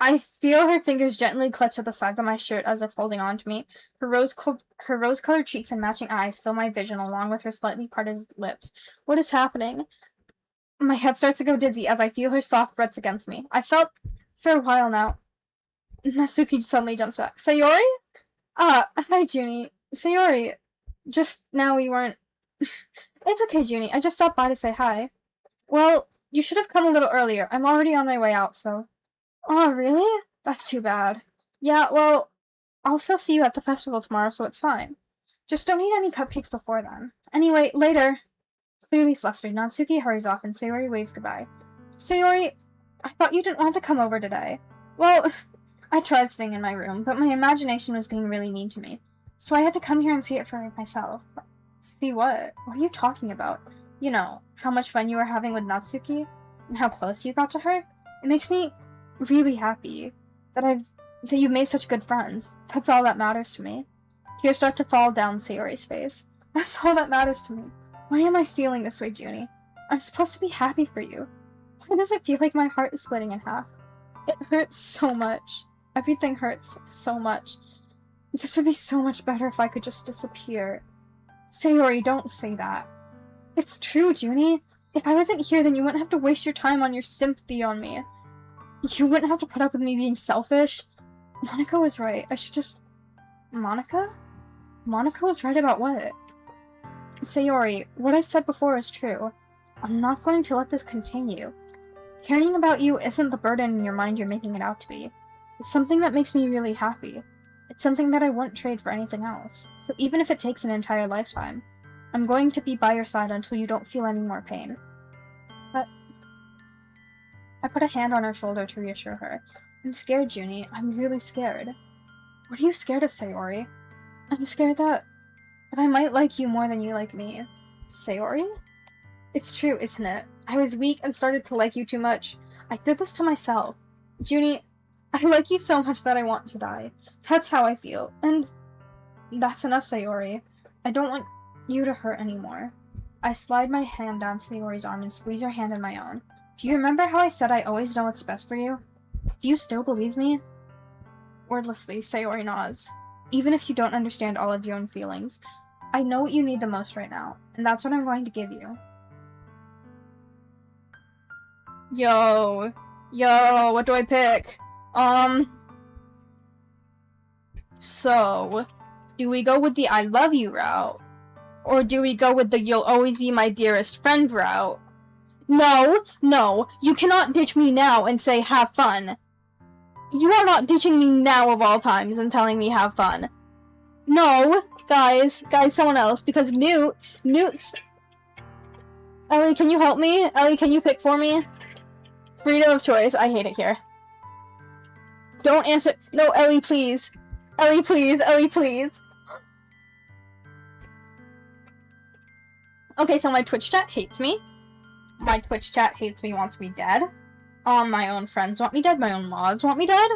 I feel her fingers gently clutch at the sides of my shirt as if holding on to me. Her rose-colored cheeks and matching eyes fill my vision along with her slightly parted lips. What is happening? My head starts to go dizzy as I feel her soft breaths against me. I felt for a while now. Natsuki suddenly jumps back. Sayori? Hi, Junie. Sayori. Just now we weren't... It's okay, Junie. I just stopped by to say hi. Well, you should have come a little earlier. I'm already on my way out, so... Oh, really? That's too bad. Yeah, well, I'll still see you at the festival tomorrow, so it's fine. Just don't eat any cupcakes before then. Anyway, later. Clearly flustered, Natsuki hurries off and Sayori waves goodbye. Sayori, I thought you didn't want to come over today. Well, I tried staying in my room, but my imagination was being really mean to me. So I had to come here and see it for myself. See what? What are you talking about? You know, how much fun you were having with Natsuki? And how close you got to her? It makes me really happy that you've made such good friends. That's all that matters to me. Tears start to fall down Sayori's face. That's all that matters to me. Why am I feeling this way, Junie? I'm supposed to be happy for you. Why does it feel like my heart is splitting in half? It hurts so much. Everything hurts so much. This would be so much better if I could just disappear. Sayori, don't say that. It's true, Junie. If I wasn't here, then you wouldn't have to waste your time on your sympathy on me. You wouldn't have to put up with me being selfish. Monica was right. I should just... Monica? Monica was right about what? Sayori, what I said before is true. I'm not going to let this continue. Caring about you isn't the burden in your mind you're making it out to be. It's something that makes me really happy. It's something that I wouldn't trade for anything else. So even if it takes an entire lifetime, I'm going to be by your side until you don't feel any more pain. But... I put a hand on her shoulder to reassure her. I'm scared, Junie. I'm really scared. What are you scared of, Sayori? I'm scared that I might like you more than you like me. Sayori? It's true, isn't it? I was weak and started to like you too much. I did this to myself. Junie, I like you so much that I want to die. That's how I feel. And that's enough, Sayori. I don't want you to hurt anymore. I slide my hand down Sayori's arm and squeeze her hand in my own. Do you remember how I said I always know what's best for you? Do you still believe me? Wordlessly, Sayori nods. Even if you don't understand all of your own feelings, I know what you need the most right now, and that's what I'm going to give you. Yo, what do I pick? So, do we go with the I love you route? Or do we go with the you'll always be my dearest friend route? No, you cannot ditch me now and say have fun. You are not ditching me now of all times and telling me have fun. No, guys, someone else, because Newt's... Ellie, can you help me? Ellie, can you pick for me? Freedom of choice. I hate it here. Don't answer. No, Ellie, please. Ellie, please. Okay, so my Twitch chat hates me. My Twitch chat hates me, wants me dead. My own friends want me dead. My own mods want me dead.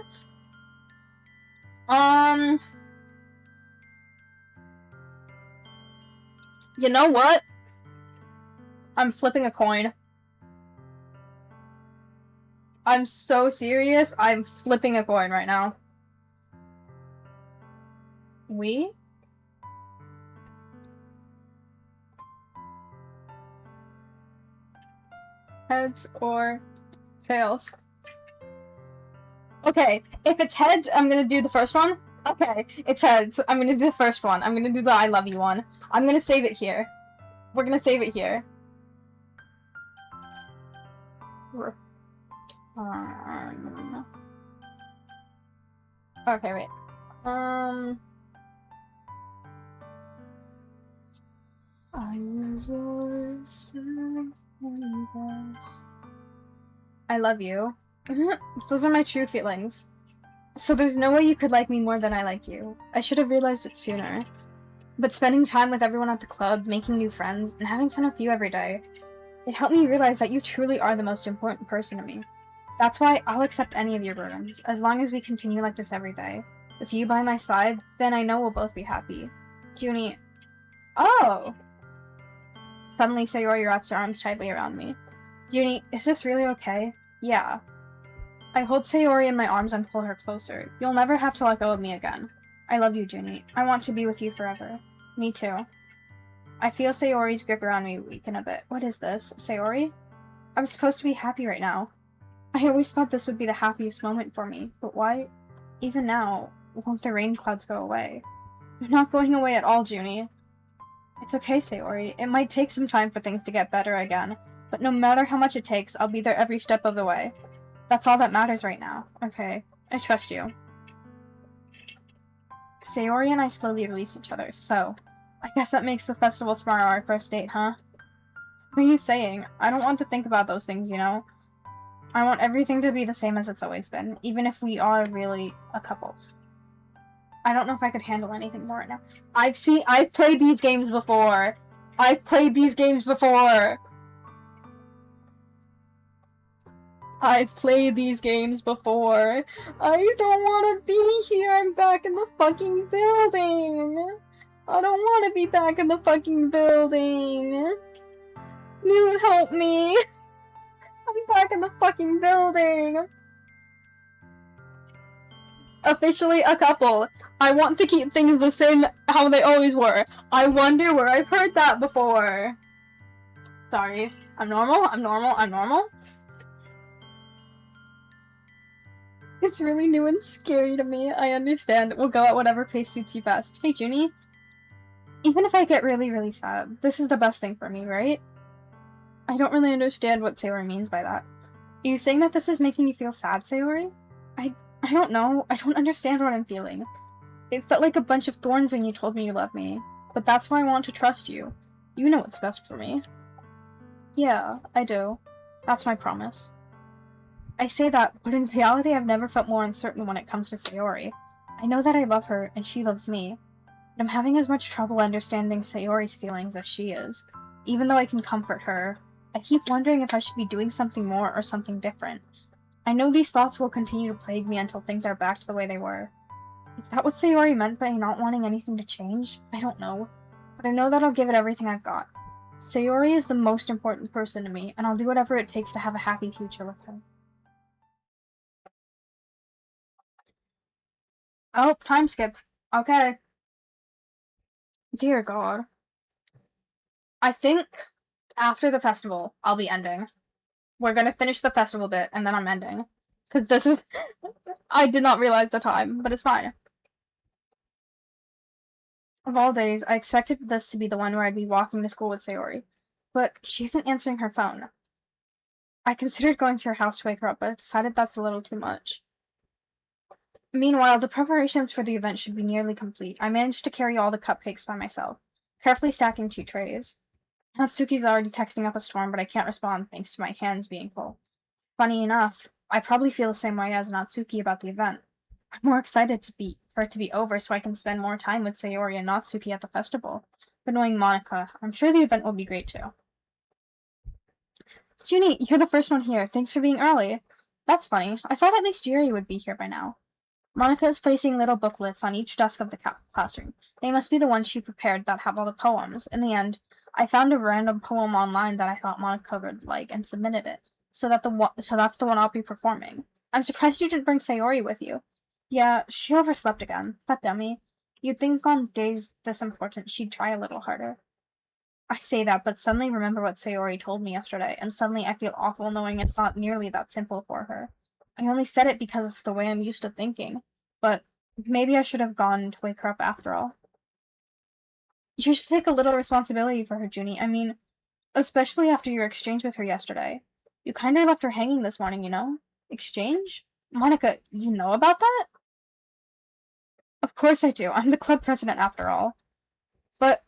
You know what? I'm flipping a coin. I'm so serious. I'm flipping a coin right now. We? Heads or tails? Okay, if it's heads, I'm gonna do the first one. Okay, it's heads. I'm gonna do the first one. I'm gonna do the I love you one. I'm gonna save it here. We're gonna save it here. Okay, wait. I was yours. I love you. Those are my true feelings. So there's no way you could like me more than I like you. I should have realized it sooner. But spending time with everyone at the club, making new friends, and having fun with you every day, it helped me realize that you truly are the most important person to me. That's why I'll accept any of your burdens, as long as we continue like this every day. With you by my side, then I know we'll both be happy. Junie. Oh! Suddenly Sayori wraps her arms tightly around me. Junie, is this really okay? Yeah. I hold Sayori in my arms and pull her closer. You'll never have to let go of me again. I love you, Junie. I want to be with you forever. Me too. I feel Sayori's grip around me weaken a bit. What is this? Sayori? I'm supposed to be happy right now. I always thought this would be the happiest moment for me, but why? Even now, won't the rain clouds go away? They're not going away at all, Junie. It's okay, Sayori. It might take some time for things to get better again, but no matter how much it takes, I'll be there every step of the way. That's all that matters right now. Okay, I trust you. Sayori and I slowly release each other, so I guess that makes the festival tomorrow our first date, huh? What are you saying? I don't want to think about those things, you know? I want everything to be the same as it's always been, even if we are really a couple. I don't know if I could handle anything more right now. I've played these games before! I've played these games before! I've played these games before. I don't want to be here. I'm back in the fucking building. I don't want to be back in the fucking building. Newt, help me. I'm back in the fucking building. Officially a couple. I want to keep things the same how they always were. I wonder where I've heard that before. Sorry. I'm normal. It's really new and scary to me. I understand. We'll go at whatever pace suits you best. Hey, Junie. Even if I get really, really sad, this is the best thing for me, right? I don't really understand what Sayori means by that. Are you saying that this is making you feel sad, Sayori? I don't know. I don't understand what I'm feeling. It felt like a bunch of thorns when you told me you love me. But that's why I want to trust you. You know what's best for me. Yeah, I do. That's my promise. I say that, but in reality I've never felt more uncertain when it comes to Sayori. I know that I love her, and she loves me. But I'm having as much trouble understanding Sayori's feelings as she is. Even though I can comfort her, I keep wondering if I should be doing something more or something different. I know these thoughts will continue to plague me until things are back to the way they were. Is that what Sayori meant by not wanting anything to change? I don't know. But I know that I'll give it everything I've got. Sayori is the most important person to me, and I'll do whatever it takes to have a happy future with her. Oh, time skip. Okay. Dear God. I think after the festival, I'll be ending. We're gonna finish the festival bit, and then I'm ending. Because this is... I did not realize the time, but it's fine. Of all days, I expected this to be the one where I'd be walking to school with Sayori. But she isn't answering her phone. I considered going to her house to wake her up, but decided that's a little too much. Meanwhile, the preparations for the event should be nearly complete. I managed to carry all the cupcakes by myself, carefully stacking 2 trays. Natsuki's already texting up a storm, but I can't respond thanks to my hands being full. Funny enough, I probably feel the same way as Natsuki about the event. I'm more excited for it to be over so I can spend more time with Sayori and Natsuki at the festival. But knowing Monika, I'm sure the event will be great too. Junie, you're the first one here. Thanks for being early. That's funny. I thought at least Yuri would be here by now. Monika is placing little booklets on each desk of the classroom. They must be the ones she prepared that have all the poems. In the end, I found a random poem online that I thought Monika would like and submitted it. So that's the one I'll be performing. I'm surprised you didn't bring Sayori with you. Yeah, she overslept again. That dummy. You'd think on days this important she'd try a little harder. I say that, but suddenly remember what Sayori told me yesterday, and suddenly I feel awful knowing it's not nearly that simple for her. I only said it because it's the way I'm used to thinking, but maybe I should have gone to wake her up after all. You should take a little responsibility for her, Junie. I mean, especially after your exchange with her yesterday. You kinda left her hanging this morning, you know? Exchange? Monika, you know about that? Of course I do. I'm the club president after all. But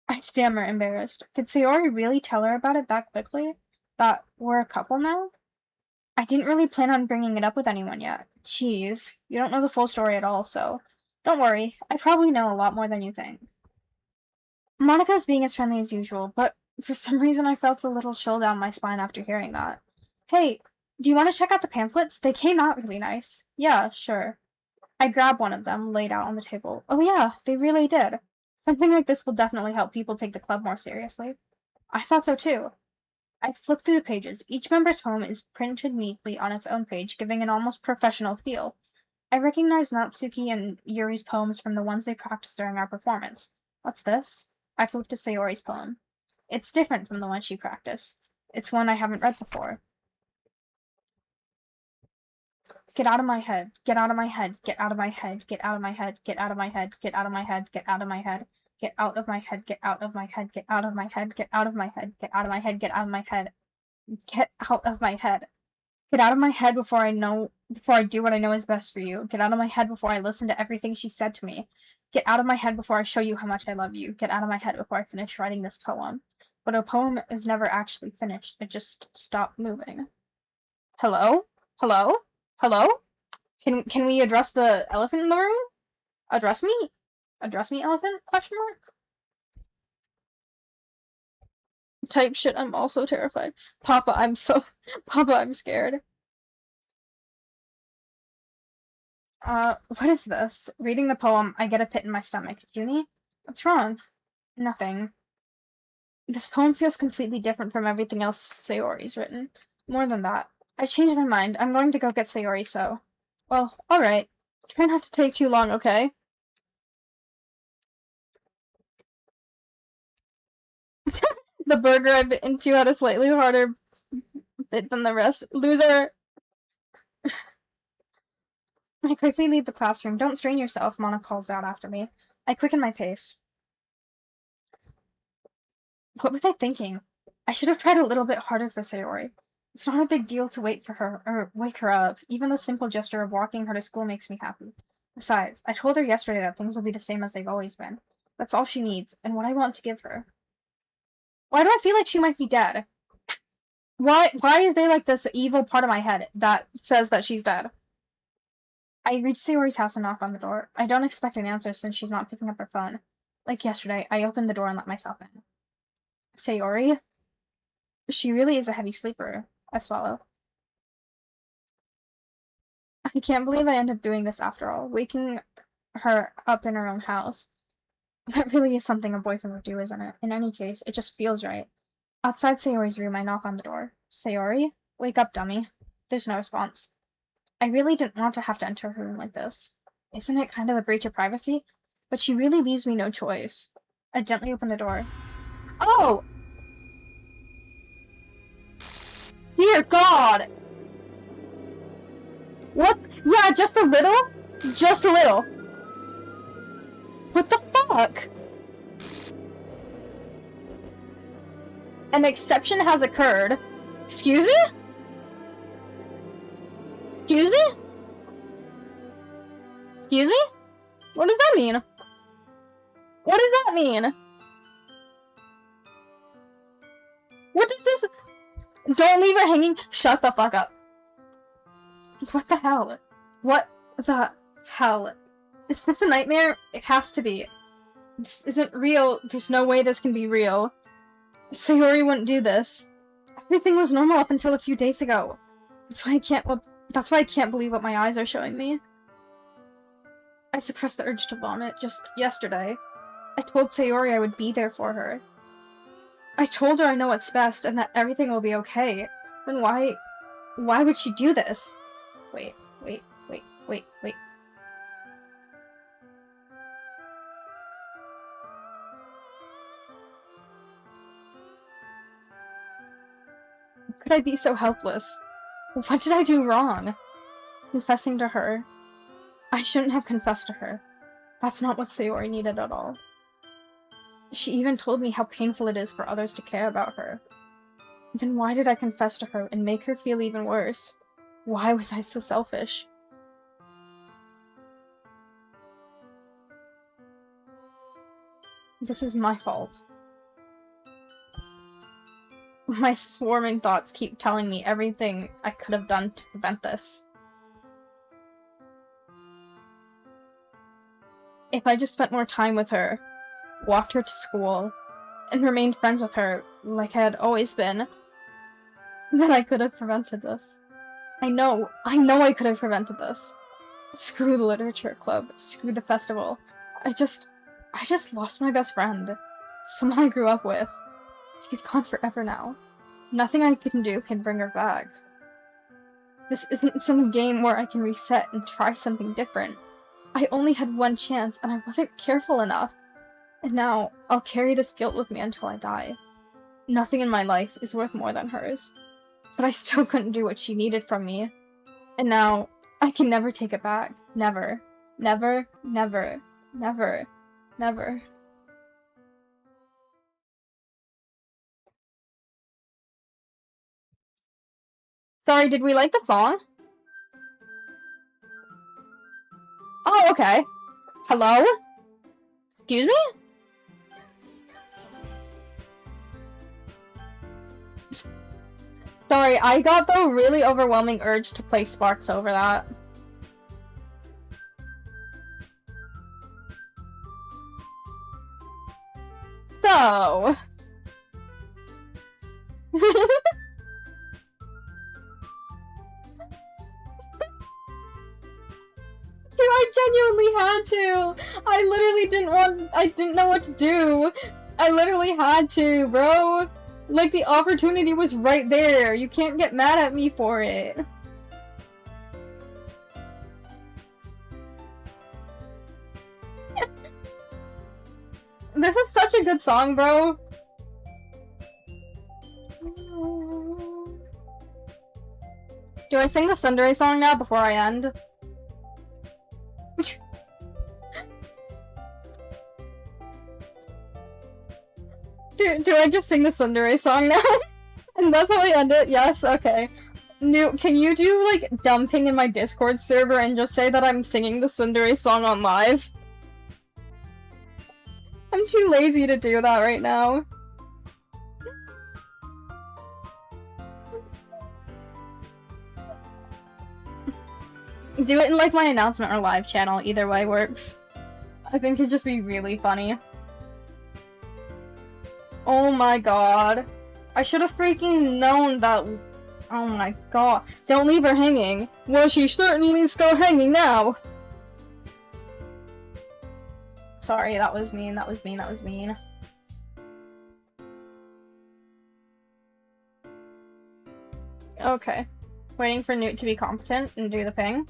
I stammer, embarrassed. Did Sayori really tell her about it that quickly? That we're a couple now? I didn't really plan on bringing it up with anyone yet. Jeez, you don't know the full story at all, so... Don't worry, I probably know a lot more than you think. Monika's being as friendly as usual, but for some reason I felt a little chill down my spine after hearing that. Hey, do you want to check out the pamphlets? They came out really nice. Yeah, sure. I grabbed one of them, laid out on the table. Oh yeah, they really did. Something like this will definitely help people take the club more seriously. I thought so too. I flipped through the pages. Each member's poem is printed neatly on its own page, giving an almost professional feel. I recognized Natsuki and Yuri's poems from the ones they practiced during our performance. What's this? I flipped to Sayori's poem. It's different from the one she practiced. It's one I haven't read before. Get out of my head. Get out of my head. Get out of my head. Get out of my head. Get out of my head. Get out of my head. Get out of my head. Get out of my head. Get out of my head. Get out of my head. Get out of my head. Get out of my head. Get out of my head. Get out of my head. Get out of my head before I do what I know is best for you. Get out of my head before I listen to everything she said to me. Get out of my head before I show you how much I love you. Get out of my head before I finish writing this poem. But a poem is never actually finished. It just stopped moving. Hello? Hello? Hello? Can we address the elephant in the room? Address me? Address me, elephant? Question mark? Type shit, I'm also terrified. Papa, I'm scared. What is this? Reading the poem, I get a pit in my stomach. Junie? What's wrong? Nothing. This poem feels completely different from everything else Sayori's written. More than that. I changed my mind. I'm going to go get Sayori, so... Well, alright. Try not to take too long, okay? The burger I bit into had a slightly harder bit than the rest. Loser! I quickly leave the classroom. Don't strain yourself, Mona calls out after me. I quicken my pace. What was I thinking? I should have tried a little bit harder for Sayori. It's not a big deal to wait for her, or wake her up. Even the simple gesture of walking her to school makes me happy. Besides, I told her yesterday that things will be the same as they've always been. That's all she needs, and what I want to give her. Why do I feel like she might be dead? Why is there like this evil part of my head that says that she's dead? I reach Sayori's house and knock on the door. I don't expect an answer since she's not picking up her phone. Like yesterday, I opened the door and let myself in. Sayori? She really is a heavy sleeper. I swallow. I can't believe I ended up doing this after all, waking her up in her own house. That really is something a boyfriend would do, isn't it? In any case, it just feels right. Outside Sayori's room, I knock on the door. Sayori? Wake up, dummy. There's no response. I really didn't want to have to enter her room like this. Isn't it kind of a breach of privacy? But she really leaves me no choice. I gently open the door. Oh! Dear God! What? Yeah, just a little? Just a little. What the fuck? An exception has occurred. Excuse me? Excuse me? Excuse me? What does that mean? What does that mean? What does this... Don't leave her hanging. Shut the fuck up. What the hell? What the hell? Is this a nightmare? It has to be. This isn't real. There's no way this can be real. Sayori wouldn't do this. Everything was normal up until a few days ago. That's why I can't believe what my eyes are showing me. I suppressed the urge to vomit just yesterday. I told Sayori I would be there for her. I told her I know what's best and that everything will be okay. Then why would she do this? Wait. Could I be so helpless? What did I do wrong? Confessing to her. I shouldn't have confessed to her. That's not what Sayori needed at all. She even told me how painful it is for others to care about her. Then why did I confess to her and make her feel even worse? Why was I so selfish? This is my fault. My swarming thoughts keep telling me everything I could have done to prevent this. If I just spent more time with her, walked her to school, and remained friends with her like I had always been, then I could have prevented this. I know I could have prevented this. Screw the literature club, screw the festival. I just lost my best friend. Someone I grew up with. She's gone forever now. Nothing I can do can bring her back. This isn't some game where I can reset and try something different. I only had one chance and I wasn't careful enough. And now, I'll carry this guilt with me until I die. Nothing in my life is worth more than hers. But I still couldn't do what she needed from me. And now, I can never take it back. Never. Never, never, never, never. Sorry, did we like the song? Oh, okay. Hello? Excuse me? Sorry, I got the really overwhelming urge to play Sparks over that. So... Dude, I genuinely had to! I didn't know what to do! I literally had to, bro! Like, the opportunity was right there! You can't get mad at me for it! This is such a good song, bro. Do I sing the Sundari song now before I end? do I just sing the Sundari song now? And that's how I end it? Yes? Okay. Can you do, like, dumping in my Discord server and just say that I'm singing the Sundari song on live? I'm too lazy to do that right now. Do it in, like, my announcement or live channel. Either way works. I think it'd just be really funny. Oh my god. I should have freaking known that. Oh my god. Don't leave her hanging. Well, she's certainly still hanging now. Sorry, that was mean, that was mean, that was mean. Okay. Waiting for Newt to be competent and do the ping.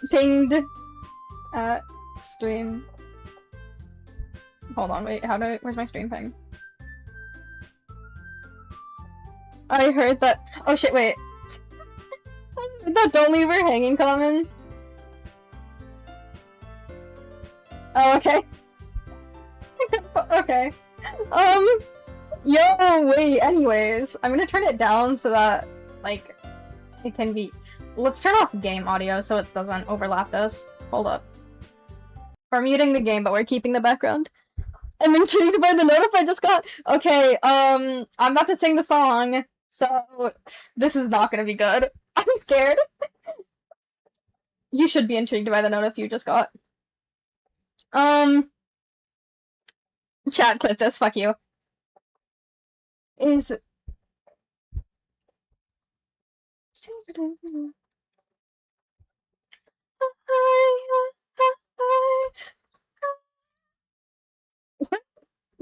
Pinged at stream. Hold on, wait, where's my stream ping? I heard that- oh shit, wait. That don't leave her hanging comment. Oh, okay. Okay. Yo, wait, anyways. I'm gonna turn it down so that, like, it can be- let's turn off game audio so it doesn't overlap this. Hold up. We're muting the game, but we're keeping the background. I'm intrigued by the notif I just got. Okay, I'm about to sing the song, so this is not gonna be good. I'm scared. You should be intrigued by the notif you just got. Chat, clip this, fuck you. Is... What?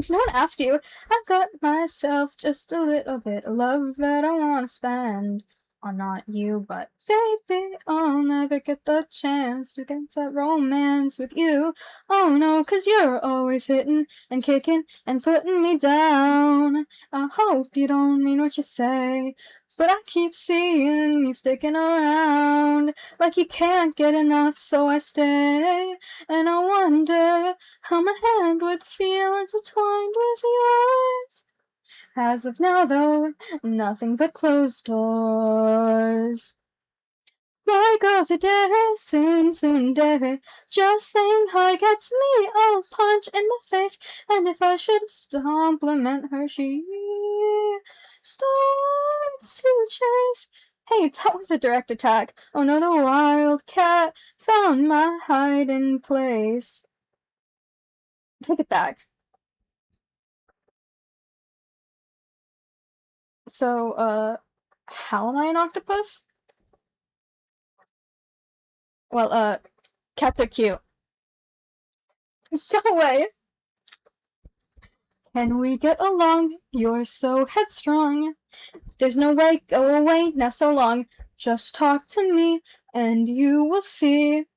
No one asked you. I've got myself just a little bit of love that I want to spend on not you, but baby, I'll never get the chance to get that romance with you. Oh no, 'cause you're always hitting and kicking and putting me down. I hope you don't mean what you say, but I keep seeing you sticking around like you can't get enough, so I stay. And I wonder how my hand would feel intertwined with yours. As of now, though, nothing but closed doors. My girls are dare, soon dare. Just saying hi gets me a punch in the face. And if I should compliment her, she starts to chase. Hey, that was a direct attack. Oh no, the wildcat found my hiding place. Take it back. So, how am I an octopus? Well, cats are cute. Go away. Can we get along? You're so headstrong. There's no way, go away, now so long. Just talk to me, and you will see.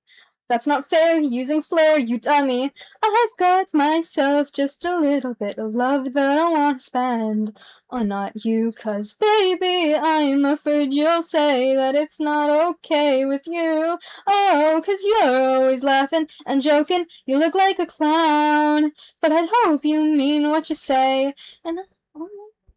That's not fair, using flair, you dummy. I've got myself just a little bit of love that I want to spend on not you, 'cause baby, I'm afraid you'll say that it's not okay with you. Oh, 'cause you're always laughing and joking, you look like a clown. But I'd hope you mean what you say, and I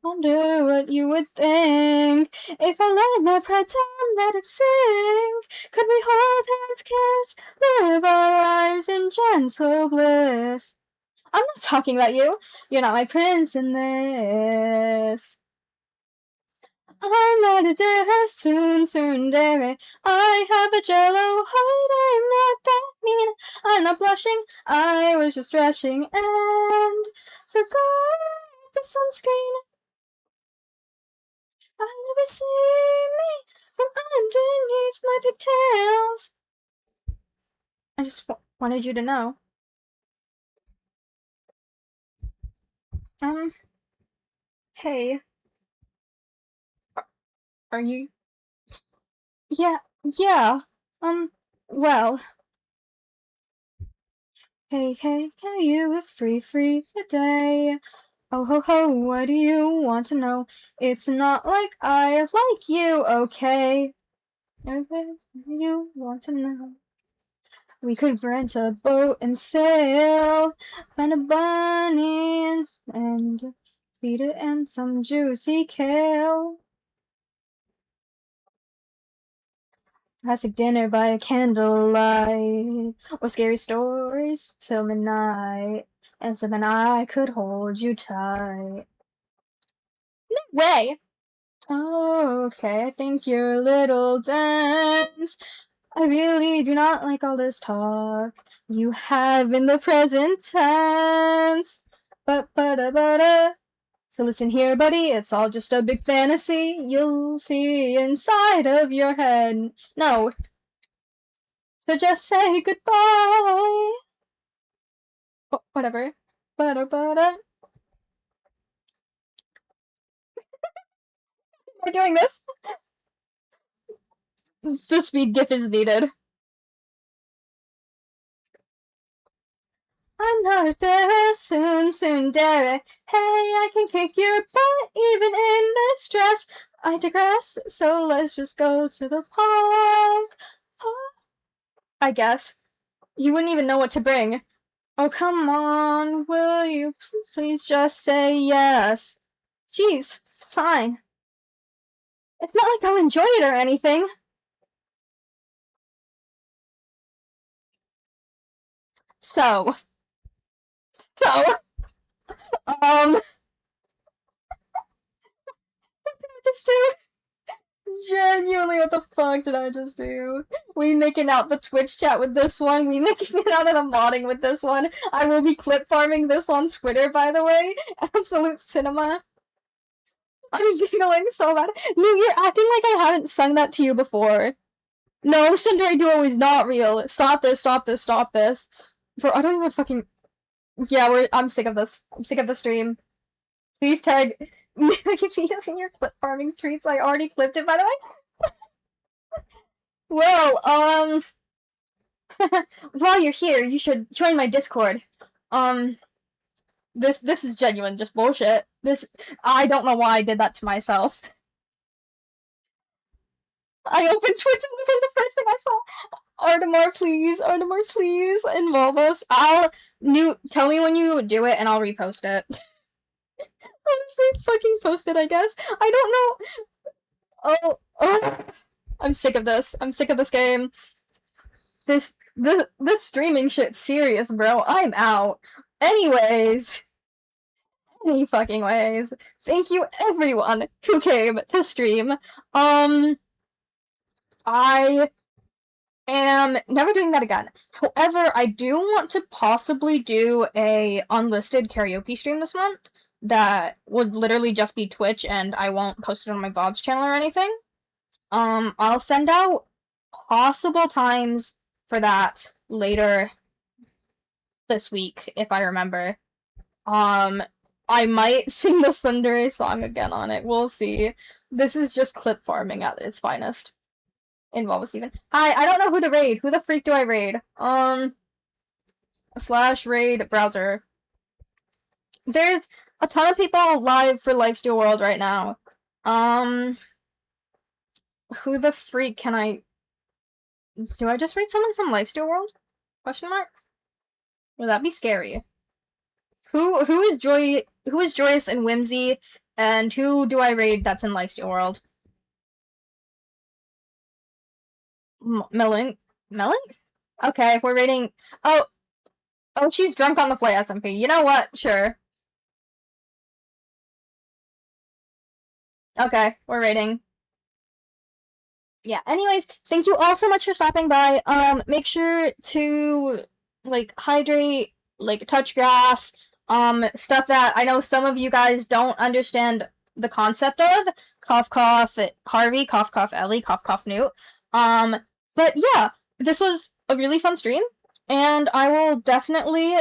wonder what you would think if I let my pride down, let it sink. Could we hold hands, kiss, live our lives in gentle bliss? I'm not talking about you. You're not my prince in this. I'm not a dare, soon dare. I have a jello heart, I'm not that mean. I'm not blushing, I was just rushing and forgot the sunscreen. I never see me from underneath my pigtails. I just wanted you to know. Hey. Are you Yeah, well, hey, you free today? Oh ho ho, what do you want to know? It's not like I like you, okay? Okay, you want to know? We could rent a boat and sail, find a bunny and feed it and some juicy kale. Classic dinner by candlelight, or scary stories till midnight, and so then I could hold you tight. No way! Oh, okay, I think you're a little dense. I really do not like all this talk you have in the present tense. But. So listen here, buddy, it's all just a big fantasy. You'll see inside of your head. No. So just say goodbye. Whatever. But. We're doing this. The speed gif is needed. I'm not there soon, dare. Hey, I can kick your butt even in this dress. I digress, so let's just go to the park. I guess. You wouldn't even know what to bring. Oh, come on, will you please just say yes? Jeez, fine. It's not like I'll enjoy it or anything. So, what did I just do? Genuinely, what the fuck did I just do? We making out the Twitch chat with this one. We making it out of the modding with this one. I will be clip farming this on Twitter, by the way. Absolute cinema. I'm giggling so bad. No, you're acting like I haven't sung that to you before. No, Sundari Duo is not real. Stop this. Bro, I don't even fucking... Yeah, I'm sick of this. I'm sick of the stream. Please tag Wikipedia in your clip farming treats. I already clipped it, by the way. Well, while you're here, you should join my Discord. This is genuine, just bullshit. I don't know why I did that to myself. I opened Twitch and this was the first thing I saw. Artemar, please, involve us. Tell me when you do it and I'll repost it. I'll just fucking post it, I guess. I don't know. Oh, I'm sick of this. I'm sick of this game. This streaming shit's serious, bro. I'm out. Anyways. Any fucking ways. Thank you everyone who came to stream. I am never doing that again. However, I do want to possibly do a unlisted karaoke stream this month that would literally just be Twitch and I won't post it on my VODs channel or anything. I'll send out possible times for that later this week if I remember. I might sing the Sundari song again on it. We'll see. This is just clip farming at its finest. Involve us even. Hi, I don't know who to raid. Who the freak do I raid? / raid browser. There's a ton of people live for Lifesteal World right now. Who the freak can I... Do I just raid someone from Lifesteal World? Question mark? Would that be scary? Who is Joyous and Whimsy, and who do I raid that's in Lifesteal World? Melink? Okay, we're raiding... Oh, she's drunk on the flight SMP. You know what? Sure. Okay, we're raiding. Yeah, anyways, thank you all so much for stopping by. Make sure to, hydrate, touch grass, stuff that I know some of you guys don't understand the concept of. Cough, cough, Harvey, cough, cough, Ellie, cough, cough, Newt. But yeah, this was a really fun stream, and I will definitely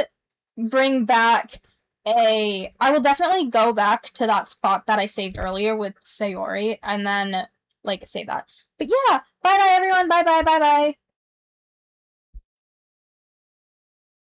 I will definitely go back to that spot that I saved earlier with Sayori, and then, save that. But yeah, bye bye everyone. Bye bye.